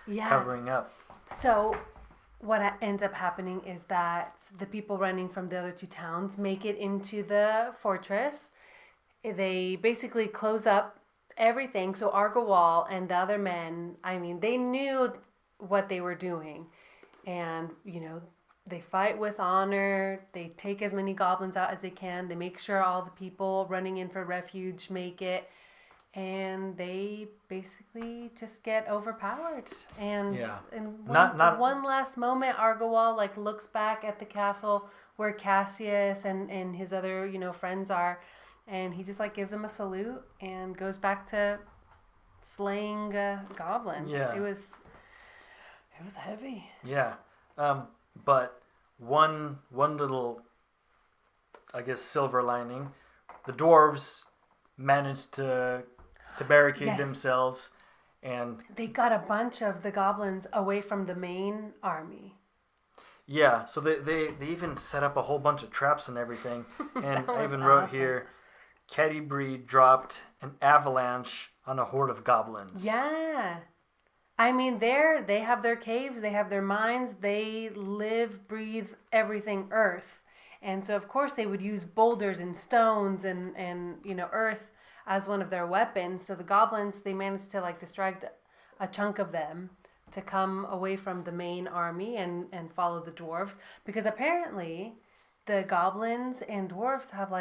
Yeah. covering up. So what ends up happening is that the people running from the other two towns make it into the fortress. They basically close up everything. So Argowal and the other men, I mean, they knew what they were doing. And, they fight with honor. They take as many goblins out as they can. They make sure all the people running in for refuge make it. And they basically just get overpowered. And in one last moment, Argowal looks back at the castle where Cassius and his other friends are, and he just gives them a salute and goes back to slaying goblins. Yeah, it was heavy. Yeah, but one little, I guess, silver lining, the dwarves managed to barricade themselves, and they got a bunch of the goblins away from the main army. Yeah, so they even set up a whole bunch of traps and everything. And I even wrote here, Catti-brie dropped an avalanche on a horde of goblins. Yeah. I mean, they have their caves, they have their mines, they live, breathe everything earth. And so, of course, they would use boulders and stones and earth as one of their weapons. So the goblins, they managed to distract a chunk of them to come away from the main army and follow the dwarves. Because apparently the goblins and dwarves have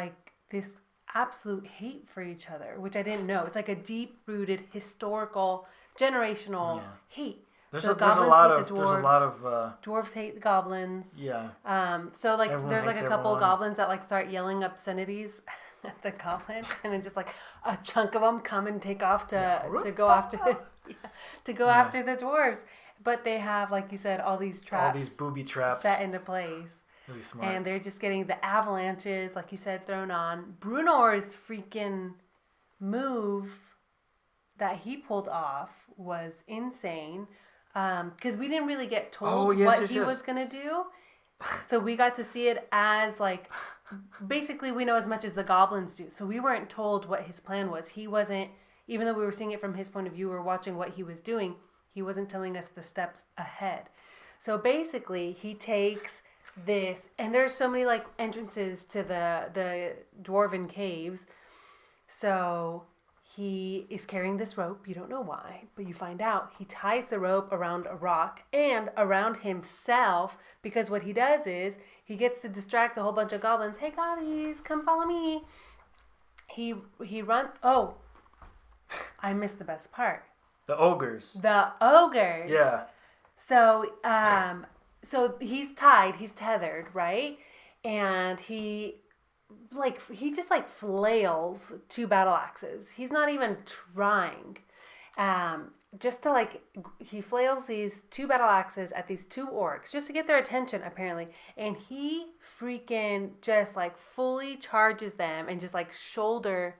this absolute hate for each other, which I didn't know. It's a deep-rooted historical generational hate. There's a lot of dwarves hate the goblins. Yeah. So there's a couple of goblins that start yelling obscenities at the goblins, and then just a chunk of them come and take off to go after after the dwarves. But they have, like you said, all these traps, all these booby traps set into place. Really smart. And they're just getting the avalanches, like you said, thrown on. Brunor's freaking move that he pulled off was insane, because we didn't really get told what he was going to do. So we got to see it as basically we know as much as the goblins do. So we weren't told what his plan was. He wasn't, even though we were seeing it from his point of view, we were watching what he was doing. He wasn't telling us the steps ahead. So basically he takes this, and there's so many entrances to the dwarven caves. So he is carrying this rope. You don't know why, but you find out. He ties the rope around a rock and around himself, because what he does is he gets to distract a whole bunch of goblins. Hey, guys, come follow me. He runs. Oh, I missed the best part. The ogres. Yeah. So, so he's tied. He's tethered, right? And he just flails two battle axes. He's not even trying. just to like, he flails these 2 battle axes at these 2 orcs just to get their attention, apparently. And he freaking just like fully charges them and just like shoulders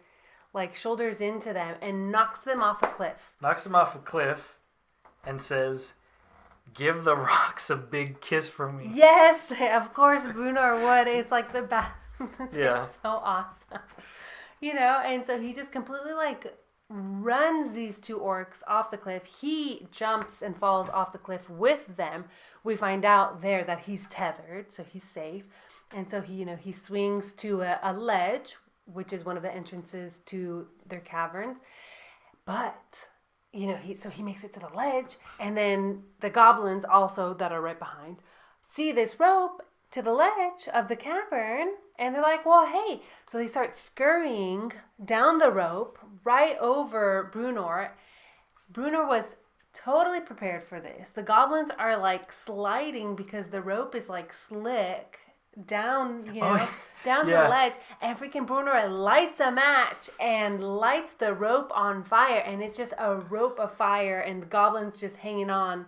into them and knocks them off a cliff. Knocks them off a cliff and says, "Give the rocks a big kiss from me." Yes, of course Bruenor would. It's like the best. It's like so awesome. You know, and so he just completely like runs these 2 orcs off the cliff. He jumps and falls off the cliff with them. We find out there that he's tethered, so he's safe. And so he swings to a ledge, which is one of the entrances to their caverns. But he makes it to the ledge, and then the goblins also that are right behind see this rope to the ledge of the cavern, and they're like, well, hey. So they start scurrying down the rope right over Bruenor. Bruenor was totally prepared for this. The goblins are like sliding because the rope is like slick down, down to the ledge, and freaking Bruenor lights a match and lights the rope on fire, and it's just a rope of fire, and the goblins just hanging on.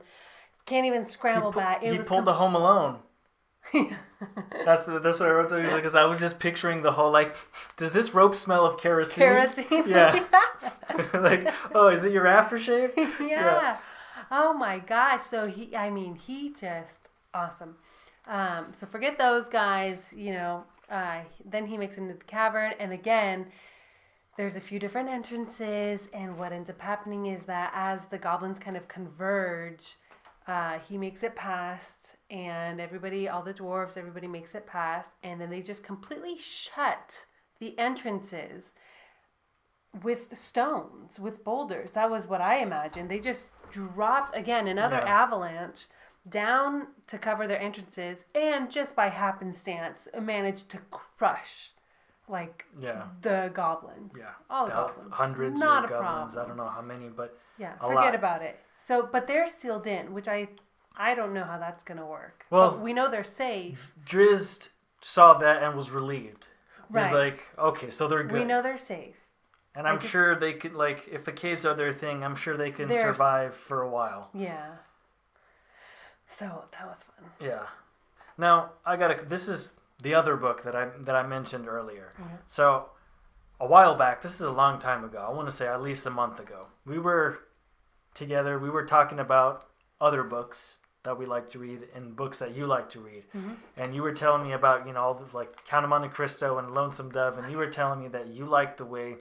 Can't even scramble back. He pulled the Home Alone. That's what I wrote down, because I was just picturing the whole, like, does this rope smell of kerosene? Kerosene? Yeah. Like, oh, is it your aftershave? Yeah. Oh my gosh. So he just awesome. So forget those guys, then he makes it into the cavern, and again, there's a few different entrances, and what ends up happening is that as the goblins kind of converge, he makes it past, and all the dwarves, everybody makes it past, and then they just completely shut the entrances with stones, with boulders. That was what I imagined. They just dropped, again, another avalanche down to cover their entrances, and just by happenstance managed to crush the goblins. Yeah. All the goblins. Hundreds Not of a goblins. problem. I don't know how many, but forget about it. So, but they're sealed in, which I don't know how that's going to work. Well, but we know they're safe. Drizzt saw that and was relieved. Right. He's like, okay, so they're good. We know they're safe. And I'm sure they could, like, if the caves are their thing, I'm sure they can survive for a while. Yeah. So that was fun. Yeah. Now, this is the other book that I mentioned earlier. Mm-hmm. So, a while back, this is a long time ago, I want to say at least a month ago, we were together, we were talking about other books that we like to read and books that you like to read. Mm-hmm. And you were telling me about, all the, like, Count of Monte Cristo and Lonesome Dove, and you were telling me that you like the way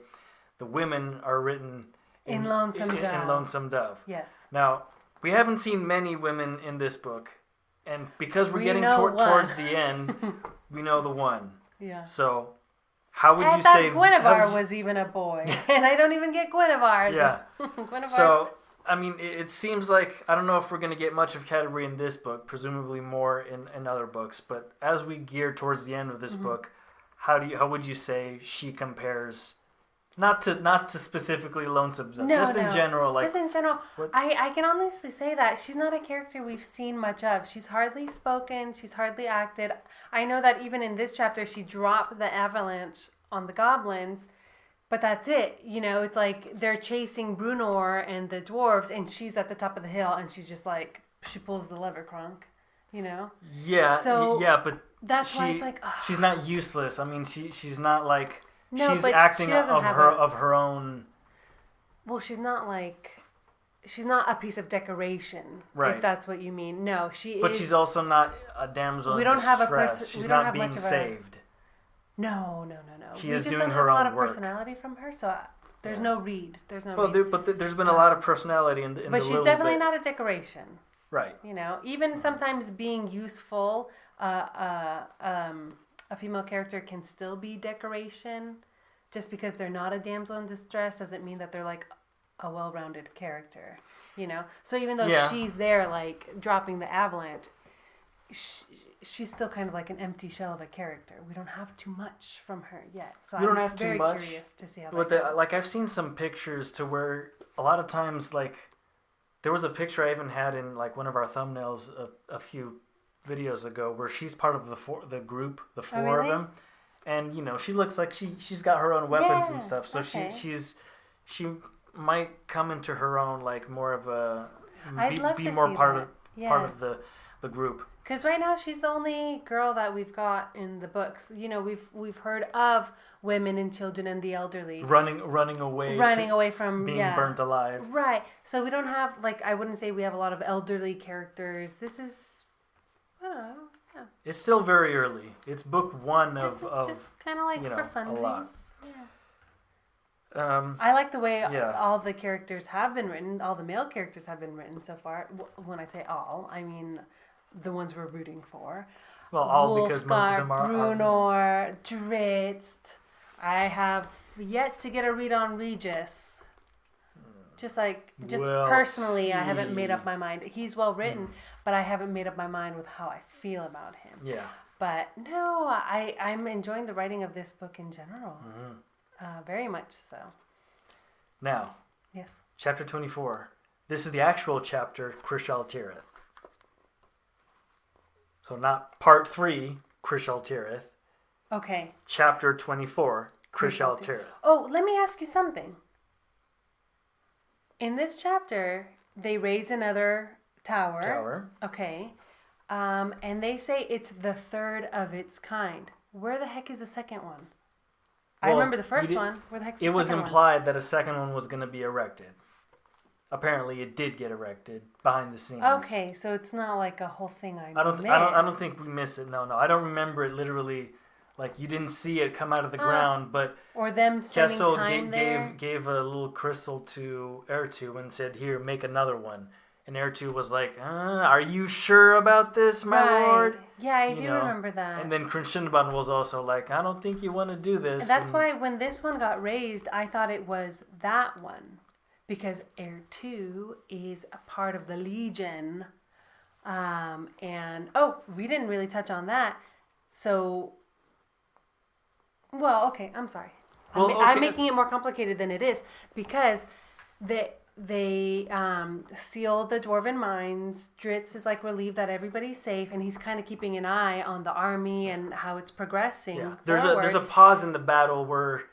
the women are written in Lonesome Dove. In Lonesome Dove. Yes. Now, we haven't seen many women in this book, and because we're getting towards the end, we know the one. Yeah. So, how would you say... Guinevere was even a boy, and I don't even get Guinevere. Yeah. So, I mean, it seems like, I don't know if we're going to get much of Canterbury in this book, presumably more in other books, but as we gear towards the end of this book, how would you say she compares... Not to specifically Lonesome Dove, in general. Like, just in general. I can honestly say that she's not a character we've seen much of. She's hardly spoken. She's hardly acted. I know that even in this chapter, she dropped the avalanche on the goblins, but that's it. It's like they're chasing Bruenor and the dwarves, and she's at the top of the hill, and she's just like, she pulls the lever, Kronk, Yeah, so but that's why it's like... she's not useless. I mean, she's not like... No, she's acting of her own. Well, she's not a piece of decoration, right? If that's what you mean. No, she is. But she's also not a damsel in distress. She's not being saved. No. She is doing her own work. We just don't have a lot of personality from her, so there's no read. There's no. Well, there's been a lot of personality in the. But she's definitely not a decoration. Right. Even sometimes being useful, a female character can still be decoration. Just because they're not a damsel in distress doesn't mean that they're like a well-rounded character, So even though she's there, like dropping the avalanche, she's still kind of like an empty shell of a character. We don't have too much from her yet. So I'm very curious to see how that goes. Like I've seen some pictures to where a lot of times, like there was a picture I even had in like one of our thumbnails a few videos ago where she's part of the group, the four of them, and she looks like she's got her own weapons and stuff. So she might come into her own, like more of a I'd love be to more see part that. of part of the group. Because right now she's the only girl that we've got in the books. You know, we've heard of women and children and the elderly running away from being burnt alive. Right. So we don't have, like, I wouldn't say we have a lot of elderly characters. This is, I don't know. Yeah. It's still very early. It's book one This of is just kind of like for funsies. a lot. Yeah. I like the way all the characters have been written. All the male characters have been written so far. When I say all, I mean the ones we're rooting for. Well, all Wulfgar, because most of them are Brunor, Drizzt. I have yet to get a read on Regis. Just personally, I haven't made up my mind. He's well written, but I haven't made up my mind with how I feel about him. Yeah. But no, I'm enjoying the writing of this book in general. Very much so. Now, yes. Chapter 24. This is the actual chapter, Crishal Tirith. So not part 3, Crishal Tirith. Okay. Chapter 24, Crishal Tirith. Oh, let me ask you something. In this chapter, they raise another tower. Okay. And they say it's the third of its kind. Where the heck is the second one? Well, I remember the first one. Where the heck is the second one? It was implied that a second one was going to be erected. Apparently, it did get erected behind the scenes. Okay, so it's not like a whole thing I don't think we miss it. No. I don't remember it literally. Like, you didn't see it come out of the ground, but or them spending Kessel time there. gave a little crystal to Ertu and said, "Here, make another one." And Ertu was like, "Are you sure about this, my lord?" Yeah, I do remember that. And then Krishnaban was also like, "I don't think you want to do this." And that's why when this one got raised, I thought it was that one. Because Ertu is a part of the Legion. And, we didn't really touch on that. So, well, okay, I'm sorry. I'm making it more complicated than it is. Because they seal the Dwarven mines. Drizzt is like relieved that everybody's safe. And he's kind of keeping an eye on the army and how it's progressing. Yeah. There's a pause in the battle where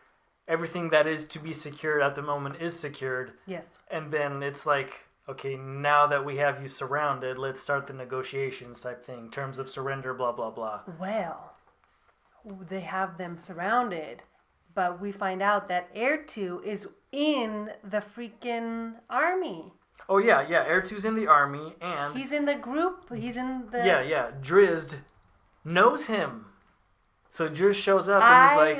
everything that is to be secured at the moment is secured. Yes. And then it's like, okay, now that we have you surrounded, let's start the negotiations type thing. Terms of surrender, blah, blah, blah. Well, they have them surrounded, but we find out that Ertu is in the freaking army. Oh, yeah. Ertu's in the army, and... He's in the group. He's in the... Yeah. Drizzt knows him. So Drizzt shows up and he's like...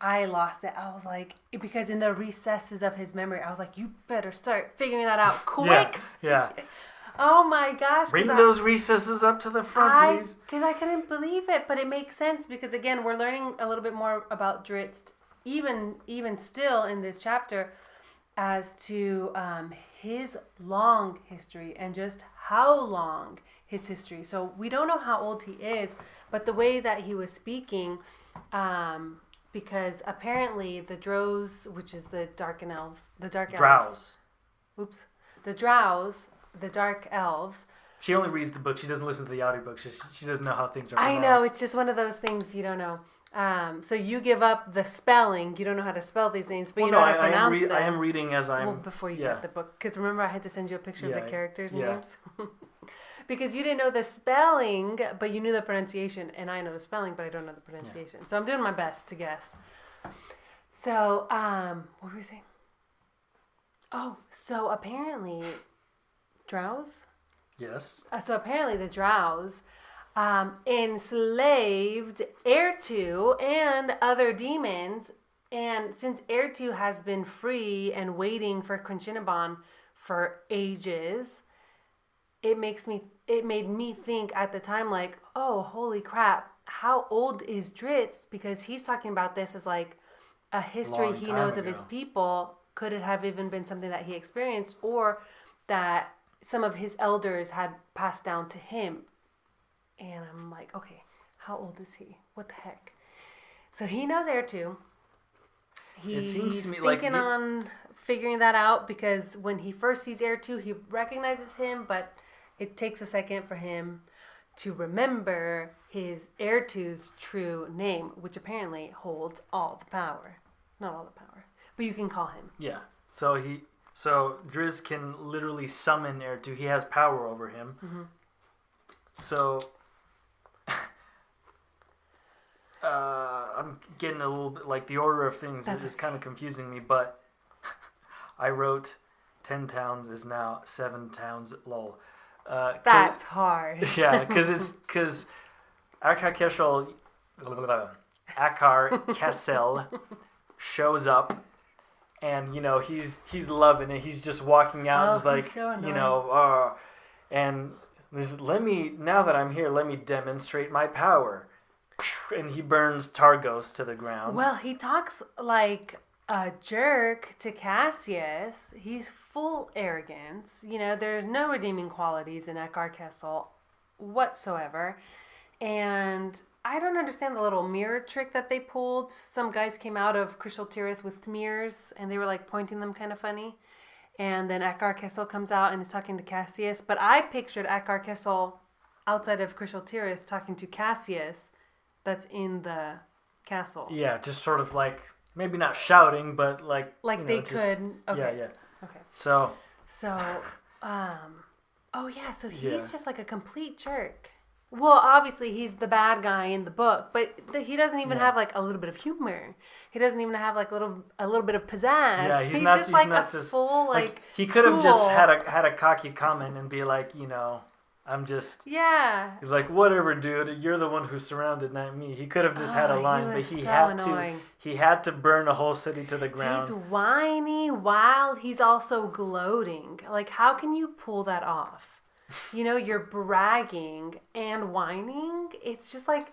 I lost it. I was like, because in the recesses of his memory, I was like, you better start figuring that out quick. Yeah. Oh my gosh. Bring those recesses up to the front, please. Because I couldn't believe it, but it makes sense because, again, we're learning a little bit more about Drizzt, even still in this chapter, as to his long history and just how long his history. So we don't know how old he is, but the way that he was speaking, because apparently the Drows, which is the dark elves, the dark elves. She only reads the book. She doesn't listen to the audiobook. She doesn't know how things are pronounced. I know. It's just one of those things you don't know. So you give up the spelling. You don't know how to spell these names, but you know how to pronounce them. I am reading as I'm... Well, before you get the book. Because remember, I had to send you a picture of the characters' names? Because you didn't know the spelling, but you knew the pronunciation. And I know the spelling, but I don't know the pronunciation. So I'm doing my best to guess. So, what were we saying? Oh, so apparently... Drows? Yes. So apparently the Drows enslaved Ertu and other demons. And since Ertu has been free and waiting for Quinchinaban for ages, it made me think at the time, like, oh, holy crap, how old is Drizzt? Because he's talking about this as like a history he knows of his people. Could it have even been something that he experienced, or that some of his elders had passed down to him? And I'm like, okay, how old is he? What the heck? So he knows Ertu. He's thinking on figuring that out, because when he first sees Ertu, he recognizes him, but it takes a second for him to remember his Ertu's true name, which apparently holds all the power. Not all the power, but you can call him. Yeah. So Driz can literally summon Ertu. He has power over him. Mm-hmm. So I'm getting a little bit like the order of things is kind of confusing me, but I wrote 10 towns is now 7 towns. Lol. That's hard. Yeah, because Akar Kessel shows up, and he's loving it. He's just walking out, just like so and now that I'm here, let me demonstrate my power. And he burns Targos to the ground. Well, he talks like a jerk to Cassius. He's full arrogance. There's no redeeming qualities in Akar Kessel whatsoever. And I don't understand the little mirror trick that they pulled. Some guys came out of ChilLiterates with mirrors, and they were like pointing them kind of funny. And then Akar Kessel comes out and is talking to Cassius. But I pictured Akar Kessel outside of ChilLiterates talking to Cassius that's in the castle. Yeah, just sort of like, maybe not shouting, but like they could. Okay. Yeah. Okay. So, he's just like a complete jerk. Well, obviously he's the bad guy in the book, but he doesn't even have like a little bit of humor. He doesn't even have like a little bit of pizzazz. Yeah, he's not just full like he could have just had a cocky comment and be like, I'm just... Yeah. He's like, whatever, dude. You're the one who surrounded, not me. He could have just had a line, but he had to burn a whole city to the ground. He's whiny while he's also gloating. Like, how can you pull that off? You're bragging and whining. It's just like,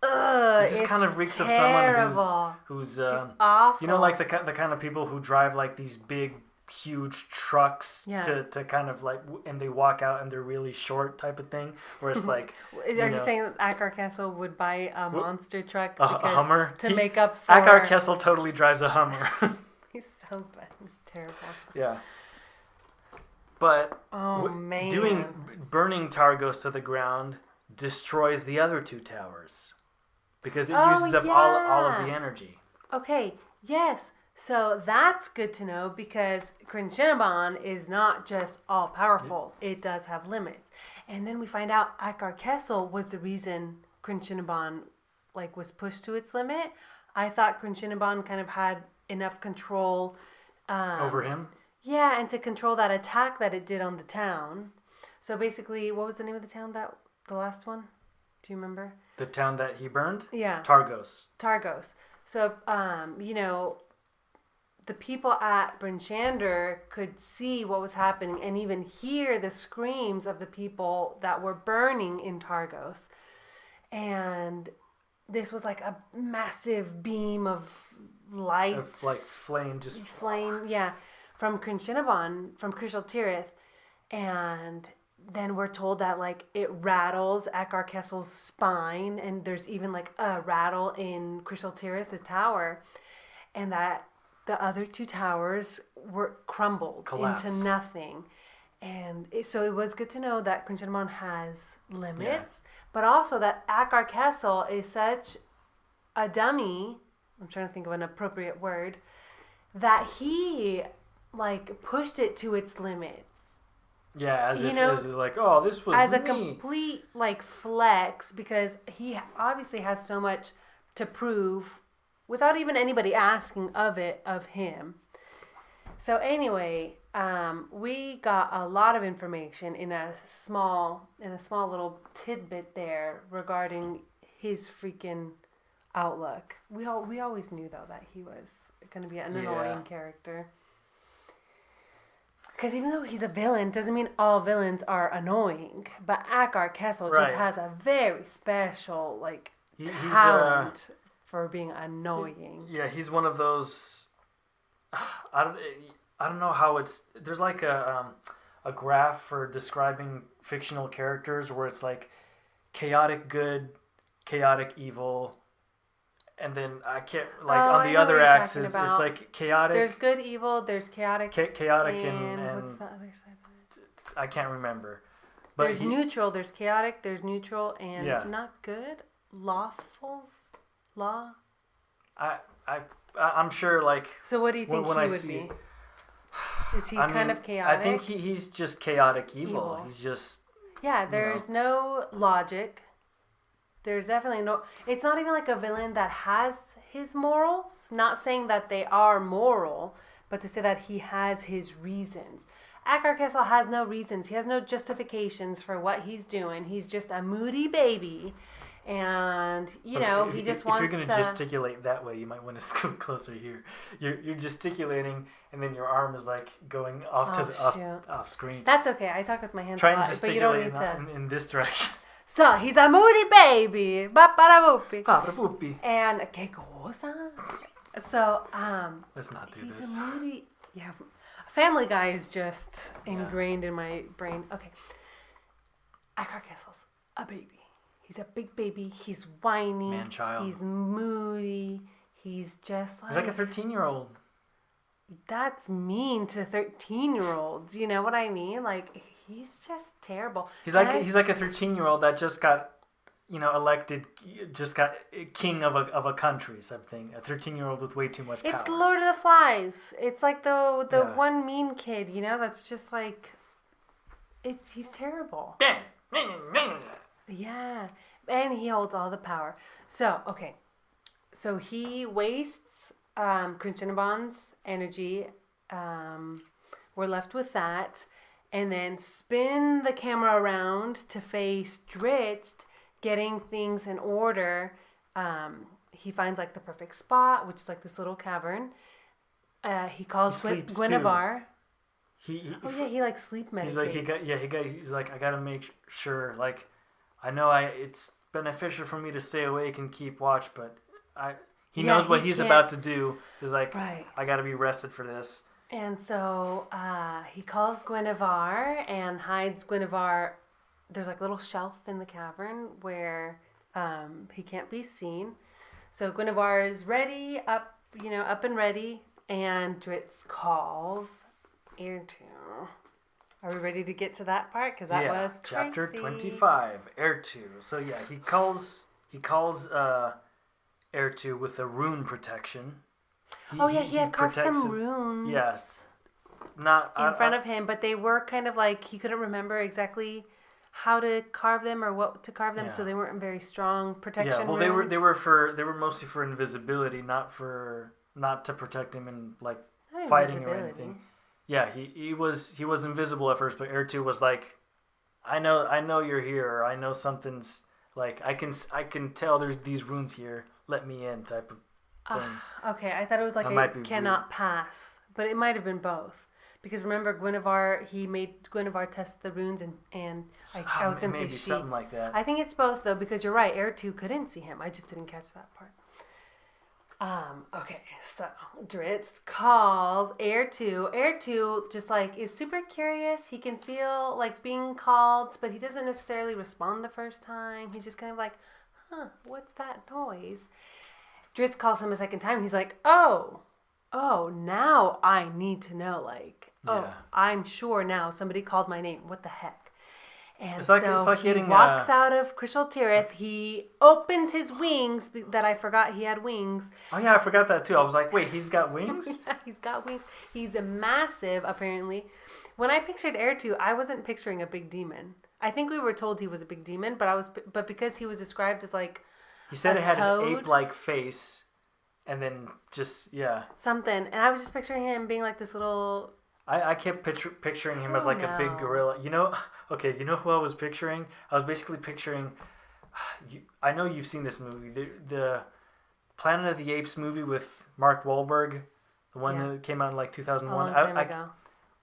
it just kind of reeks terrible. of someone who's awful. Like the kind of people who drive like these big, huge trucks to kind of like, and they walk out and they're really short type of thing, where it's like... Are you saying that Akar Kessel would buy a monster truck a Hummer? To make up for... Akar Kessel totally drives a Hummer. He's so bad. He's terrible. Yeah. But man. burning Targos to the ground destroys the other 2 towers because it uses up all of the energy. Okay, yes. So that's good to know because Kryn Shinneban is not just all powerful. It does have limits. And then we find out Akar Kessel was the reason Kryn Shinneban was pushed to its limit. I thought Kryn Shinneban kind of had enough control over him. Yeah, and to control that attack that it did on the town. So basically, what was the name of the town the last one? Do you remember? The town that he burned? Yeah. Targos. So, the people at Bryn Shander could see what was happening and even hear the screams of the people that were burning in Targos. And this was like a massive beam of light. Of like flame. Yeah. From Kryn Shinneban, from ChilLiterates. And then we're told that it rattles Akar Kessel's spine. And there's even a rattle in ChilLiterates' the tower. And that the other 2 towers were crumbled into nothing. And so it was good to know that Kryn Shinneban has limits, but also that Akar Kessel is such a dummy, I'm trying to think of an appropriate word, that he pushed it to its limits. Yeah, as this was as me. A complete flex, because he obviously has so much to prove without even anybody asking of him. So anyway, we got a lot of information in a small little tidbit there regarding his freaking outlook. We always knew though that he was going to be an annoying character. Because even though he's a villain, doesn't mean all villains are annoying. But Akar Kessel just has a very special talent for being annoying. Yeah, he's one of those. I don't know how it's. There's a graph for describing fictional characters where it's chaotic good, chaotic evil, and then I can't on the other axis it's chaotic. There's good, evil. There's chaotic. Chaotic and what's the other side of it? I can't remember. But there's neutral. There's chaotic. There's neutral and not good. Lawful. Law. I'm sure So what do you think he would be? Is he kind of chaotic? I think he's just chaotic evil. He's just... Yeah, there's no logic. There's definitely no... It's not even like a villain that has his morals. Not saying that they are moral, but to say that he has his reasons. Akar Kessel has no reasons. He has no justifications for what he's doing. He's just a moody baby. And, he just wants to... If you're going to gesticulate that way, you might want to scoot closer here. You're gesticulating, and then your arm is like going off off screen. That's okay. I talk with my hands a lot, and gesticulate but you don't need to... in this direction. So, he's a moody baby. Ba-ba-da-boopy. And, que cosa? So, let's not do he's this. He's a moody... Yeah. Family Guy is just ingrained in my brain. Okay. Akar Kessel's a baby. He's a big baby. He's whiny. Man-child. He's moody. He's just like... He's like a 13-year-old. That's mean to 13-year-olds. You know what I mean? Like, he's just terrible. He's like a 13-year-old that just got, elected, just got king of a country, something. A 13-year-old with way too much power. It's Lord of the Flies. It's like the one mean kid, that's just like... He's terrible. Yeah, and he holds all the power. So, okay. So he wastes Kunchinaban's energy. We're left with that. And then spin the camera around to face Dritz getting things in order. He finds, like, the perfect spot, which is, like, this little cavern. He calls Guinevere. He, like, sleep meditates. He's like, I gotta make sure, like... I know it's beneficial for me to stay awake and keep watch, but he knows what he's about to do. He's like, right. I got to be rested for this. And so he calls Guinevere and hides Guinevere. There's like a little shelf in the cavern where he can't be seen. So Guinevere is ready, up and ready, and Dritz calls Ertu. Are we ready to get to that part? Because that was crazy. Chapter 25, Ertu. So he calls Ertu with a rune protection. He had carved some runes. Yes. In front of him, but they were kind of like he couldn't remember exactly how to carve them or what to carve them, so they weren't very strong protection. Yeah, well, runes. they were mostly for invisibility, not to protect him in like fighting or anything. Yeah, he was invisible at first, but Ertu was like, I know you're here, or I know something's like I can tell there's these runes here. Let me in, type of thing. Okay, I thought it was like a cannot pass, but it might have been both. Because remember, he made Guinevere test the runes, and I was going to say she. Something like that. I think it's both though, because you're right. Ertu couldn't see him. I just didn't catch that part. Okay, so Dritz calls Ertu. Ertu just like is super curious. He can feel like being called, but he doesn't necessarily respond the first time. He's just kind of like, what's that noise? Dritz calls him a second time. He's like, oh, now I need to know. Like, I'm sure now somebody called my name. What the heck? And it's like he walks out of Crystal Tirith. He opens his wings that I forgot he had wings. Oh yeah, I forgot that too. I was like, wait, he's got wings? Yeah, he's got wings. He's a massive, apparently. When I pictured Ertu, I wasn't picturing a big demon. I think we were told he was a big demon, but because he was described as like he said it had toad, an ape-like face, and then just something. And I was just picturing him being like this little. I kept picturing him as like a big gorilla. You know who I was picturing? I was basically picturing... I know you've seen this movie. The Planet of the Apes movie with Mark Wahlberg. The one that came out in like 2001. A long time ago.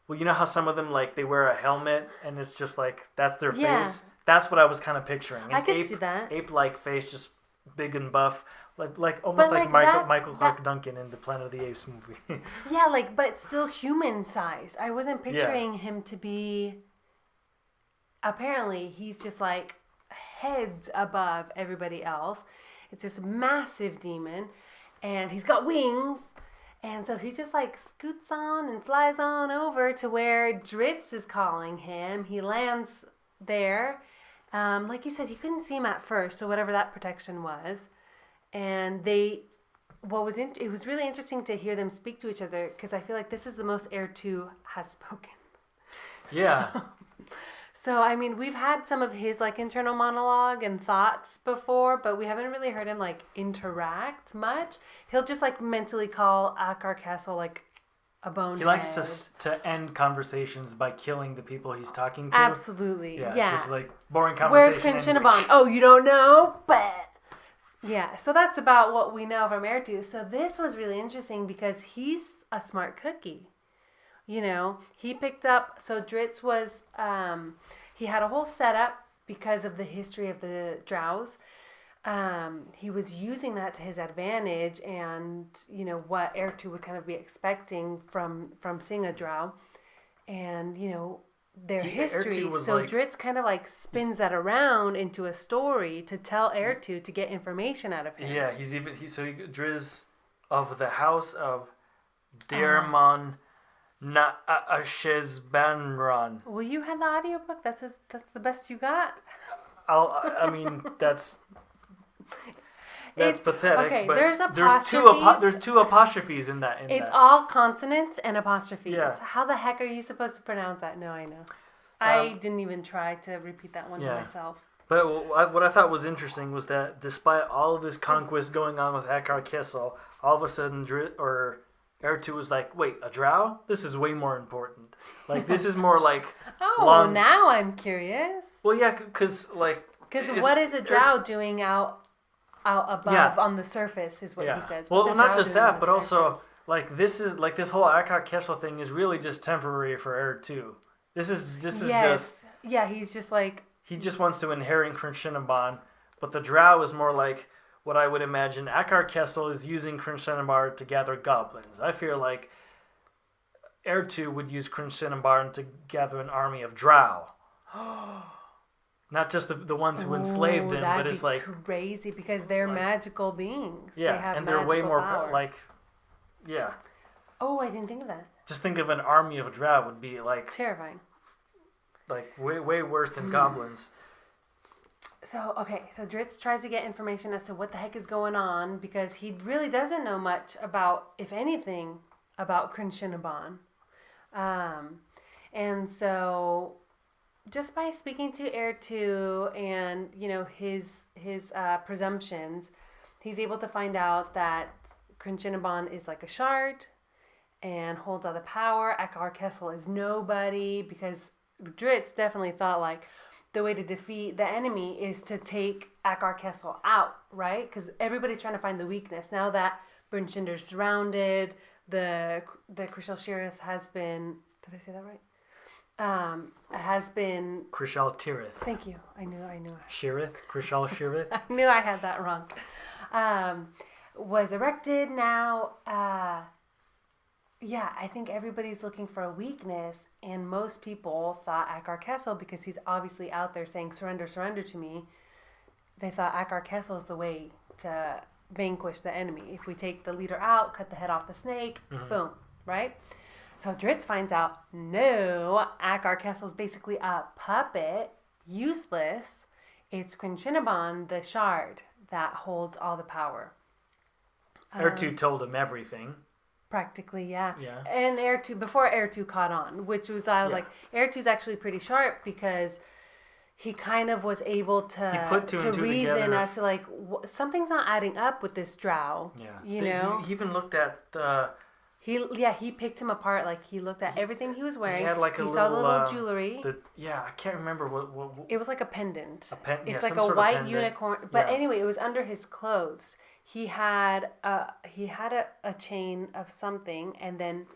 Well, you know how some of them, like, they wear a helmet and it's just like, that's their face? That's what I was kind of picturing. I could see that. Ape-like face, just big and buff. Almost like Michael Clark Duncan in the Planet of the Apes movie. Yeah, but still human sized. I wasn't picturing him to be. Apparently, he's just like heads above everybody else. It's this massive demon, and he's got wings, and so he just like scoots on and flies on over to where Dritz is calling him. He lands there. Like you said, he couldn't see him at first, so whatever that protection was. And they it was really interesting to hear them speak to each other because I feel like this is the most Heir 2 has spoken. Yeah. So, I mean, we've had some of his, like, internal monologue and thoughts before, but we haven't really heard him, like, interact much. He'll just, like, mentally call Akar Castle, like, a bonehead. He likes to end conversations by killing the people he's talking to. Absolutely. Yeah. Just, like, boring conversation. Where's Quincinabon? Oh, you don't know? But... Yeah, so that's about what we know from Heir 2. So this was really interesting because he's a smart cookie. You know, he picked up, so Dritz was, he had a whole setup because of the history of the drows. He was using that to his advantage and, you know, what Heir 2 would kind of be expecting from seeing a drow. And, you know, their history. So like, Dritz kind of like spins that around into a story to tell Heir 2 to get information out of him. Yeah, Drizzt of the house of Dirmon Na Ashezbanran. Well, you had the audiobook. That's the best you got. That's pathetic. Okay, but there's apostrophes. There's two apostrophes in that. It's all consonants and apostrophes. Yeah. How the heck are you supposed to pronounce that? No, I know. I didn't even try to repeat that one myself. But what I thought was interesting was that despite all of this conquest going on with Akar Kessel, all of a sudden Heir 2 was like, wait, a drow? This is way more important. Like, this is more like... now I'm curious. Well, yeah, because like... Because what is a drow doing out above on the surface is what he says. Well, not just that, but also, like, this whole Akar Kessel thing is really just temporary for Heir 2. This is just... Yeah, he's just like... He just wants to inherit Quincinabon, but the drow is more like... What I would imagine, Akar Kessel is using Quincinabon to gather goblins. I feel like Heir 2 would use Quincinabon to gather an army of drow. Not just the ones who enslaved him, but it's like... crazy, because they're magical beings. Yeah, they have and they're way more... power. Yeah. Oh, I didn't think of that. Just think of an army of drow would be like... Terrifying. Like, way worse than goblins. So Dritz tries to get information as to what the heck is going on because he really doesn't know much about, if anything, about Quincinabon. And so just by speaking to Heir 2 and, you know, his presumptions, he's able to find out that Quincinabon is like a shard and holds all the power. Akar Kessel is nobody because Dritz definitely thought like, the way to defeat the enemy is to take Akar Kessel out, right? Because everybody's trying to find the weakness. Now that Bryncinder's surrounded, the Crishal Shirith has been... Did I say that right? Has been... Crishal Tirith. Thank you. I knew. Shirith? Crishal Shirith? I knew I had that wrong. Was erected now. Yeah, I think everybody's looking for a weakness, and most people thought Akar Kessel, because he's obviously out there saying, surrender, surrender to me. They thought Akar Kessel is the way to vanquish the enemy. If we take the leader out, cut the head off the snake, boom, right? So Dritz finds out, no, Akar Kessel is basically a puppet, useless. It's Quincinabon, the shard, that holds all the power. Heir 2 told him everything. Practically, yeah. And Heir 2, before Heir 2 caught on, which was, I was like, Heir 2's actually pretty sharp because he kind of was able to reason as to, like, something's not adding up with this drow. Yeah. You know? He even looked at the... He picked him apart. Like, he looked at everything he was wearing. He had, like, he saw the little jewelry. I can't remember what... It was like a pendant. It's like a white unicorn. But anyway, it was under his clothes. He had a chain of something, and then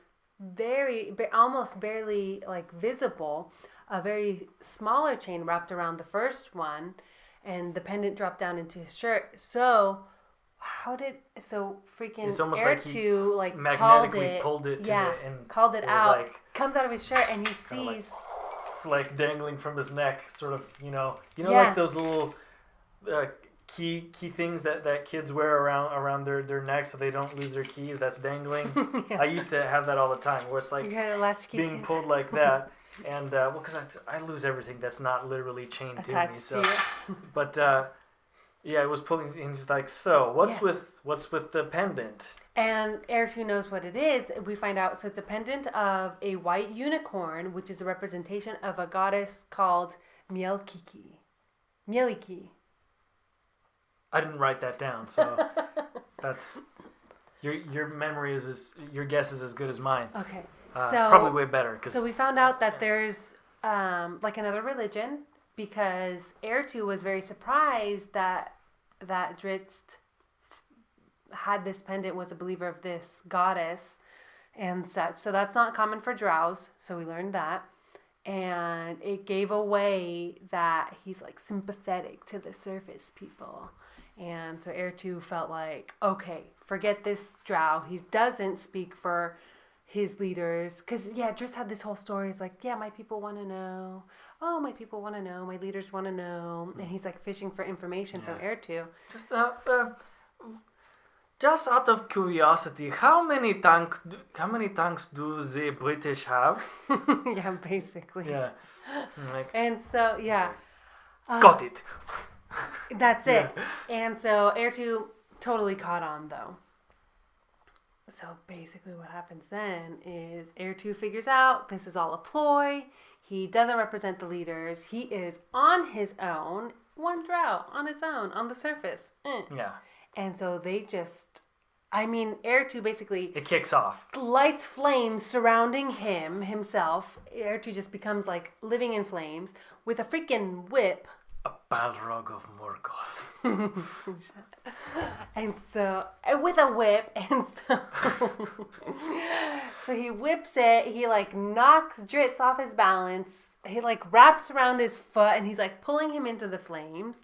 almost barely like visible, a very smaller chain wrapped around the first one, and the pendant dropped down into his shirt. So freaking it's almost Heir like 2 like magnetically pulled it called it out, like, comes out of his shirt, and he sees like dangling from his neck, sort of, like those little key things that kids wear around their neck so they don't lose their keys. That's dangling. I used to have that all the time, where it's like being pulled like that. And because I lose everything that's not literally chained to me. So, but Yeah, it was pulling. And he's like, so what's Yes. with the pendant? And Eritu knows what it is. We find out. So it's a pendant of a white unicorn, which is a representation of a goddess called Mieliki. I didn't write that down, so that's your memory your guess is as good as mine. Okay. Probably way better. So we found out that there's like another religion, because Eritu was very surprised that Drizzt had this pendant, was a believer of this goddess and such. So that's not common for drows. So we learned that. And it gave away that he's like sympathetic to the surface people. And so Eritu felt like, okay, forget this drow. He doesn't speak for his leaders. Because, yeah, Drizzt had this whole story. He's like, yeah, my people want to know. Oh, my people want to know. My leaders want to know. And he's like fishing for information from Eritu. Just out of curiosity, how many tanks do the British have? Yeah, basically. Yeah. And so, yeah. Got it. That's it. And so Eritu totally caught on, though. So basically what happens then is Eritu figures out this is all a ploy. He doesn't represent the leaders. He is on his own, one drow, on his own, on the surface. Yeah. And so they just, Eritu basically... It kicks off. Lights flames surrounding himself. Eritu just becomes like living in flames with a freaking whip. A Balrog of Morgoth. And so, with a whip, and so... So he whips it, he like knocks Drizzt off his balance, he like wraps around his foot, and he's like pulling him into the flames.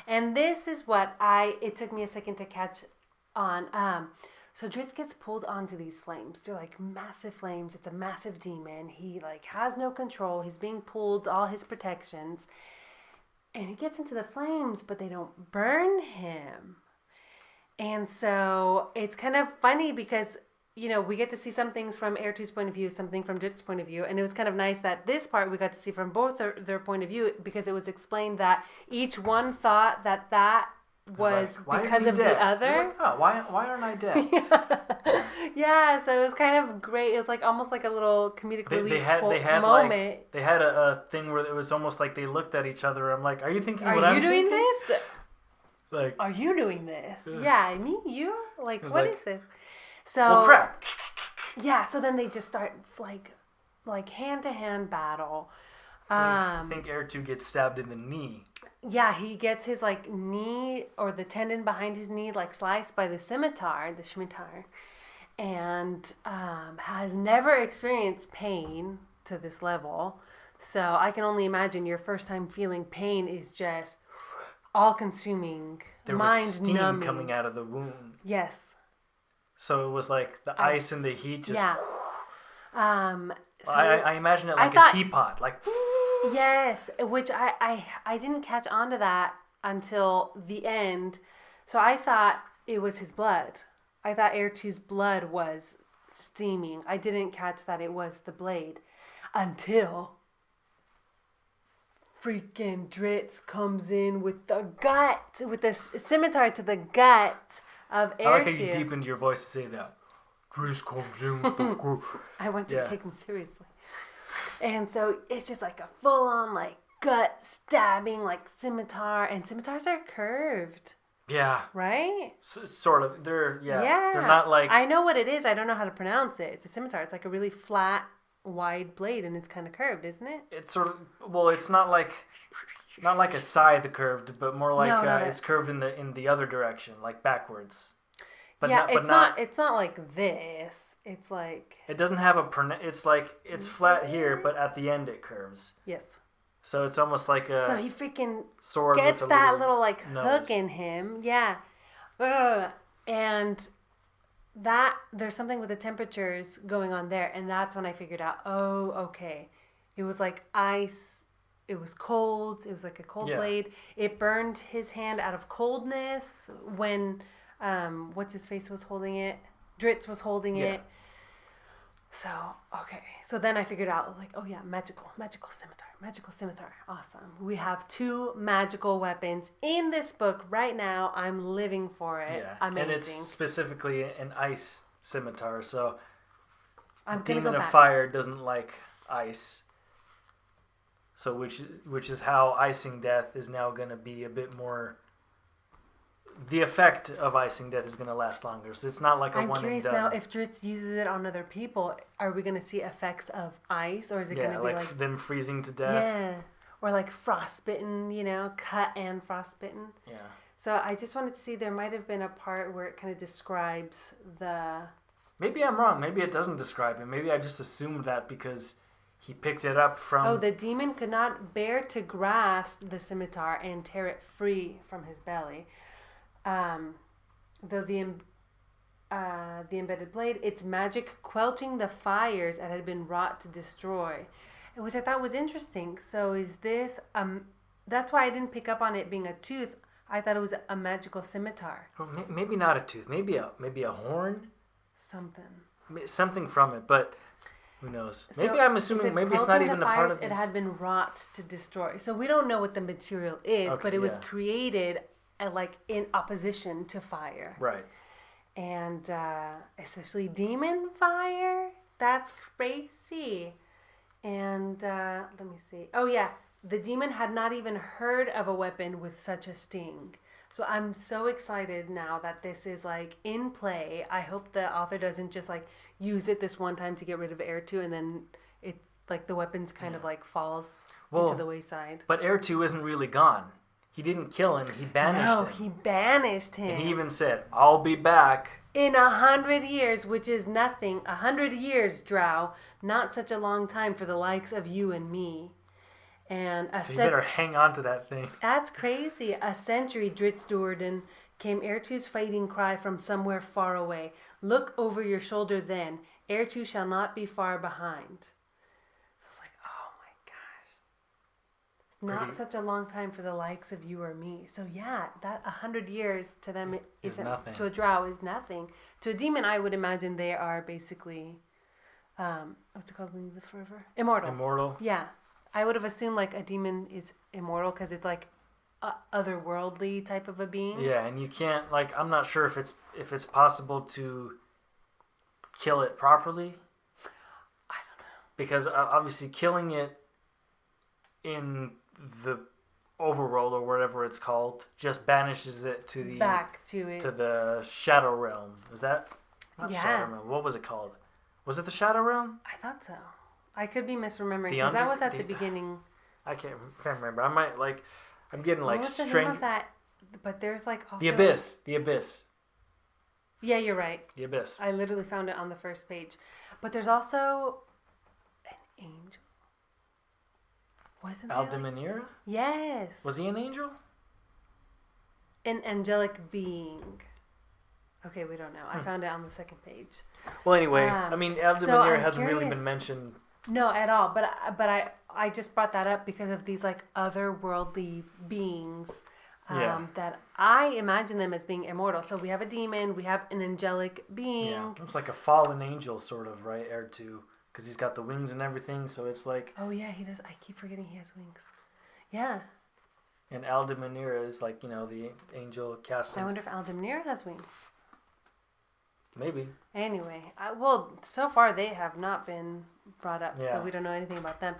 And this is what it took me a second to catch on. So Drizzt gets pulled onto these flames. They're like massive flames. It's a massive demon. He like has no control. He's being pulled, all his protections. And he gets into the flames, but they don't burn him. And so it's kind of funny because, we get to see some things from Ertu's point of view, something from Drizzt's point of view. And it was kind of nice that this part we got to see from both their point of view, because it was explained that each one thought that was because of the other. Like, oh, why aren't I dead? Yeah, so it was kind of great. It was like almost like a little comedic relief moment. Like, they had a thing where it was almost like they looked at each other. I'm like, are you thinking what I'm I'm thinking? Are you doing this? Like, are you doing this? Yeah, me, you? Like, what is this? So, well, crap. Yeah, so then they just start like hand-to-hand battle. I think Eritu gets stabbed in the knee. Yeah, he gets his like knee or the tendon behind his knee like sliced by the scimitar, and has never experienced pain to this level. So I can only imagine your first time feeling pain is just all-consuming, there mind-numbing. was steam coming out of the wound. Yes. So it was like the ice and the heat just... Yeah. So I imagine it like a teapot. Like... Yes, which I didn't catch on to that until the end. So I thought it was his blood. I thought Ertu's blood was steaming. I didn't catch that it was the blade until freaking Drizzt comes in with the gut, with the scimitar to the gut of Ertu. I like how you deepened your voice to say that. Drizzt comes in with the gut. I want you to take him seriously. And so it's just like a full-on like gut stabbing like scimitar, and scimitars are curved. Yeah. Right? Sort of. They're They're not like... I know what it is. I don't know how to pronounce it. It's a scimitar. It's like a really flat, wide blade, and it's kind of curved, isn't it? It's sort of... Well, it's not like a scythe curved, but more like it's curved in the other direction, like backwards. But yeah, it's not like this. It's like... It doesn't have it's like, it's flat here, but at the end it curves. Yes. So it's almost like a... So he freaking sword gets with that little like nose. hook in him. Yeah. And that, there's something with the temperatures going on there. And that's when I figured out, oh, okay. It was like ice. It was cold. It was like a cold blade. It burned his hand out of coldness when, what's his face was holding it? Drizzt was holding it. So, okay. So then I figured out, like, oh yeah, magical scimitar. Awesome. We have 2 magical weapons in this book right now. I'm living for it. Yeah. Amazing. And it's specifically an ice scimitar, so I'm Demon of Fire doesn't like ice. So which is how Icing Death is now going to be a bit more... The effect of Icing Death is going to last longer, so it's not like a one and done. I'm curious now, if Dritz uses it on other people, are we going to see effects of ice, or is it going to be like them freezing to death? Yeah, or like frostbitten, cut and frostbitten. Yeah. So I just wanted to see, there might have been a part where it kind of describes the... Maybe I'm wrong. Maybe it doesn't describe it. Maybe I just assumed that because he picked it up from... Oh, the demon could not bear to grasp the scimitar and tear it free from his belly. Though the embedded blade, its magic quelching the fires it had been wrought to destroy, which I thought was interesting. So is this that's why I didn't pick up on it being a tooth. I thought it was a magical scimitar. Well, maybe not a tooth. Maybe a horn. Something from it, but who knows? So maybe I'm assuming maybe it's not even a part of it had been wrought to destroy. So we don't know what the material is, but it was created like in opposition to fire. Right. And especially demon fire. That's crazy. And let me see. Oh yeah, the demon had not even heard of a weapon with such a sting. So I'm so excited now that this is like in play. I hope the author doesn't just like use it this one time to get rid of Air 2 and then it's like the weapons kind of like falls into the wayside. But Air 2 isn't really gone. He didn't kill him. He banished him. No, he banished him. And he even said, "I'll be back." In 100 years, which is nothing. 100 years, Drow. Not such a long time for the likes of you and me. And so you better hang on to that thing. That's crazy. A century, Dritz Do'Urden, came Airtu's fighting cry from somewhere far away. Look over your shoulder then. Airtu shall not be far behind. So it's like, oh my gosh. Not such a long time for the likes of you or me. So yeah, that 100 years to them isn't nothing. To a drow is nothing. To a demon, I would imagine they are basically, what's it called when you live forever? Immortal. Yeah. I would have assumed like a demon is immortal because it's like a otherworldly type of a being. Yeah, and you can't I'm not sure if it's possible to kill it properly. I don't know. Because obviously killing it in the overworld or whatever it's called just banishes it to the to the Shadow Realm. Was that not Shadow Realm? What was it called? Was it the Shadow Realm? I thought so. I could be misremembering because that was at the beginning. I can't remember. I might I'm getting what was the name of that? But there's also The Abyss. The Abyss. Yeah, you're right. The Abyss. I literally found it on the first page. But there's also an angel. Wasn't there? Aldemanira? Yes. Was he an angel? An angelic being. Okay, we don't know. I found it on the second page. Well, anyway, Aldemanira hasn't really been mentioned. No, at all. But I just brought that up because of these otherworldly beings that I imagine them as being immortal. So we have a demon, we have an angelic being. Yeah, it's like a fallen angel sort of, right? Air 2, because he's got the wings and everything. So it's like. Oh yeah, he does. I keep forgetting he has wings. Yeah. And Aldemanira is the angel casting. I wonder if Aldemanira has wings. Maybe. Anyway, so far they have not been brought up, so we don't know anything about them.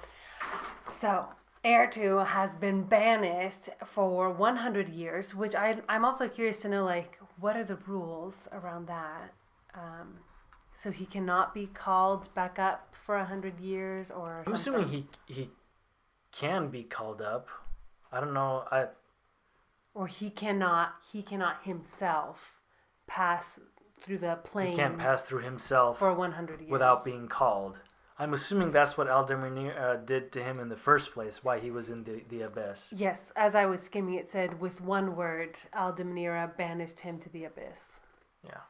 So, Air 2 has been banished for 100 years, which I'm also curious to know, what are the rules around that? So he cannot be called back up for 100 years or I'm something? assuming he can be called up. I don't know. Or he cannot himself pass through the plains. He can't pass through himself for 100 years without being called. I'm assuming that's what Aldemanira did to him in the first place, why he was in the Abyss. Yes, as I was skimming, it said, with one word, Aldemanira banished him to the Abyss. Yeah.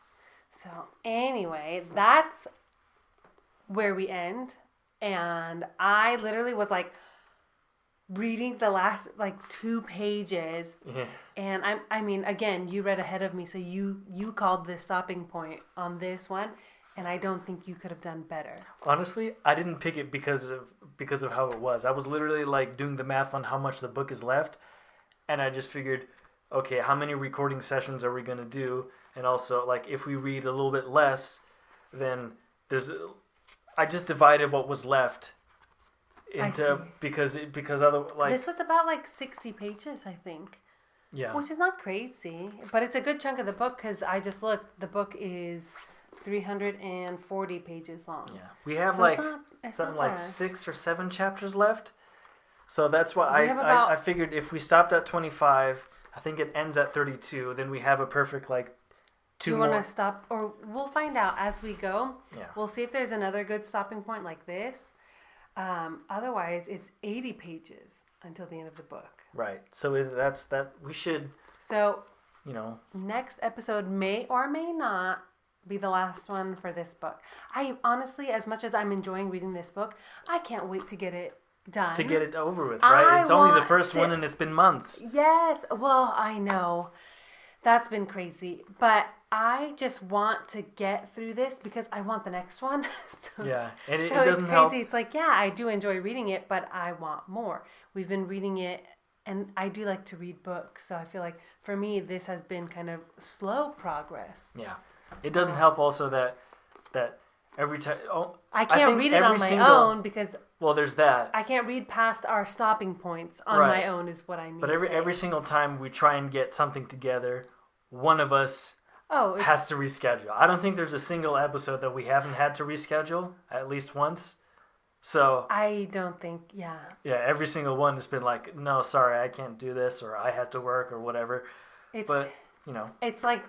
So, anyway, that's where we end. And I literally was reading the last 2 pages, and again, you read ahead of me, so you called the stopping point on this one, and I don't think you could have done better. Honestly, I didn't pick it because of how it was. I was literally like doing the math on how much the book is left, and I just figured, okay, how many recording sessions are we gonna do? And also, like, if we read a little bit less, then I just divided what was left into because other like this was about like 60 pages, I think. Yeah. Which is not crazy, but it's a good chunk of the book because I just looked. The book is 340 pages long. Yeah, we have so like something like 6 or 7 chapters left. So that's why I figured if we stopped at 25, I think it ends at 32. Then we have a perfect like 2 more. Do you want to stop, or we'll find out as we go. Yeah. We'll see if there's another good stopping point like this. Otherwise, it's 80 pages until the end of the book. Right. So that's that. We should. So. Next episode may or may not be the last one for this book. I honestly, as much as I'm enjoying reading this book, I can't wait to get it done. To get it over with, right? It's only the first one and it's been months. Yes. Well, I know. That's been crazy. But I just want to get through this because I want the next one. Yeah. And it so doesn't it's crazy. help. It's like, yeah, I do enjoy reading it, but I want more. We've been reading it, and I do like to read books. So I feel like for me, this has been kind of slow progress. Yeah. It doesn't help also that every time... I can't read it on my own because... Well, there's that. I can't read past our stopping points on my own is what I mean. But every single time we try and get something together, one of us has to reschedule. I don't think there's a single episode that we haven't had to reschedule at least once. So... I don't think, Yeah, every single one has been like, no, sorry, I can't do this, or I had to work, or whatever. But, It's like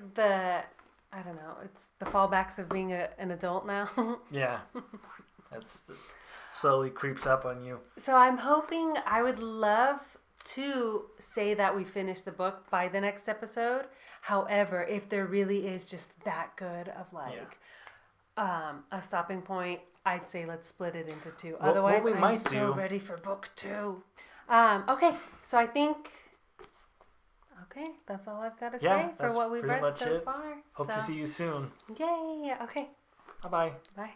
I don't know, it's the fallbacks of being an adult now. Yeah. That's slowly creeps up on you. So I'm hoping, I would love to say that we finish the book by the next episode. However, if there really is just that good of a stopping point, I'd say let's split it into 2. Otherwise, I'm so ready for book 2. Okay, so I think... Okay, that's all I've got to say for what we've read so far. Hope to see you soon. Yay! Okay. Bye-bye. Bye.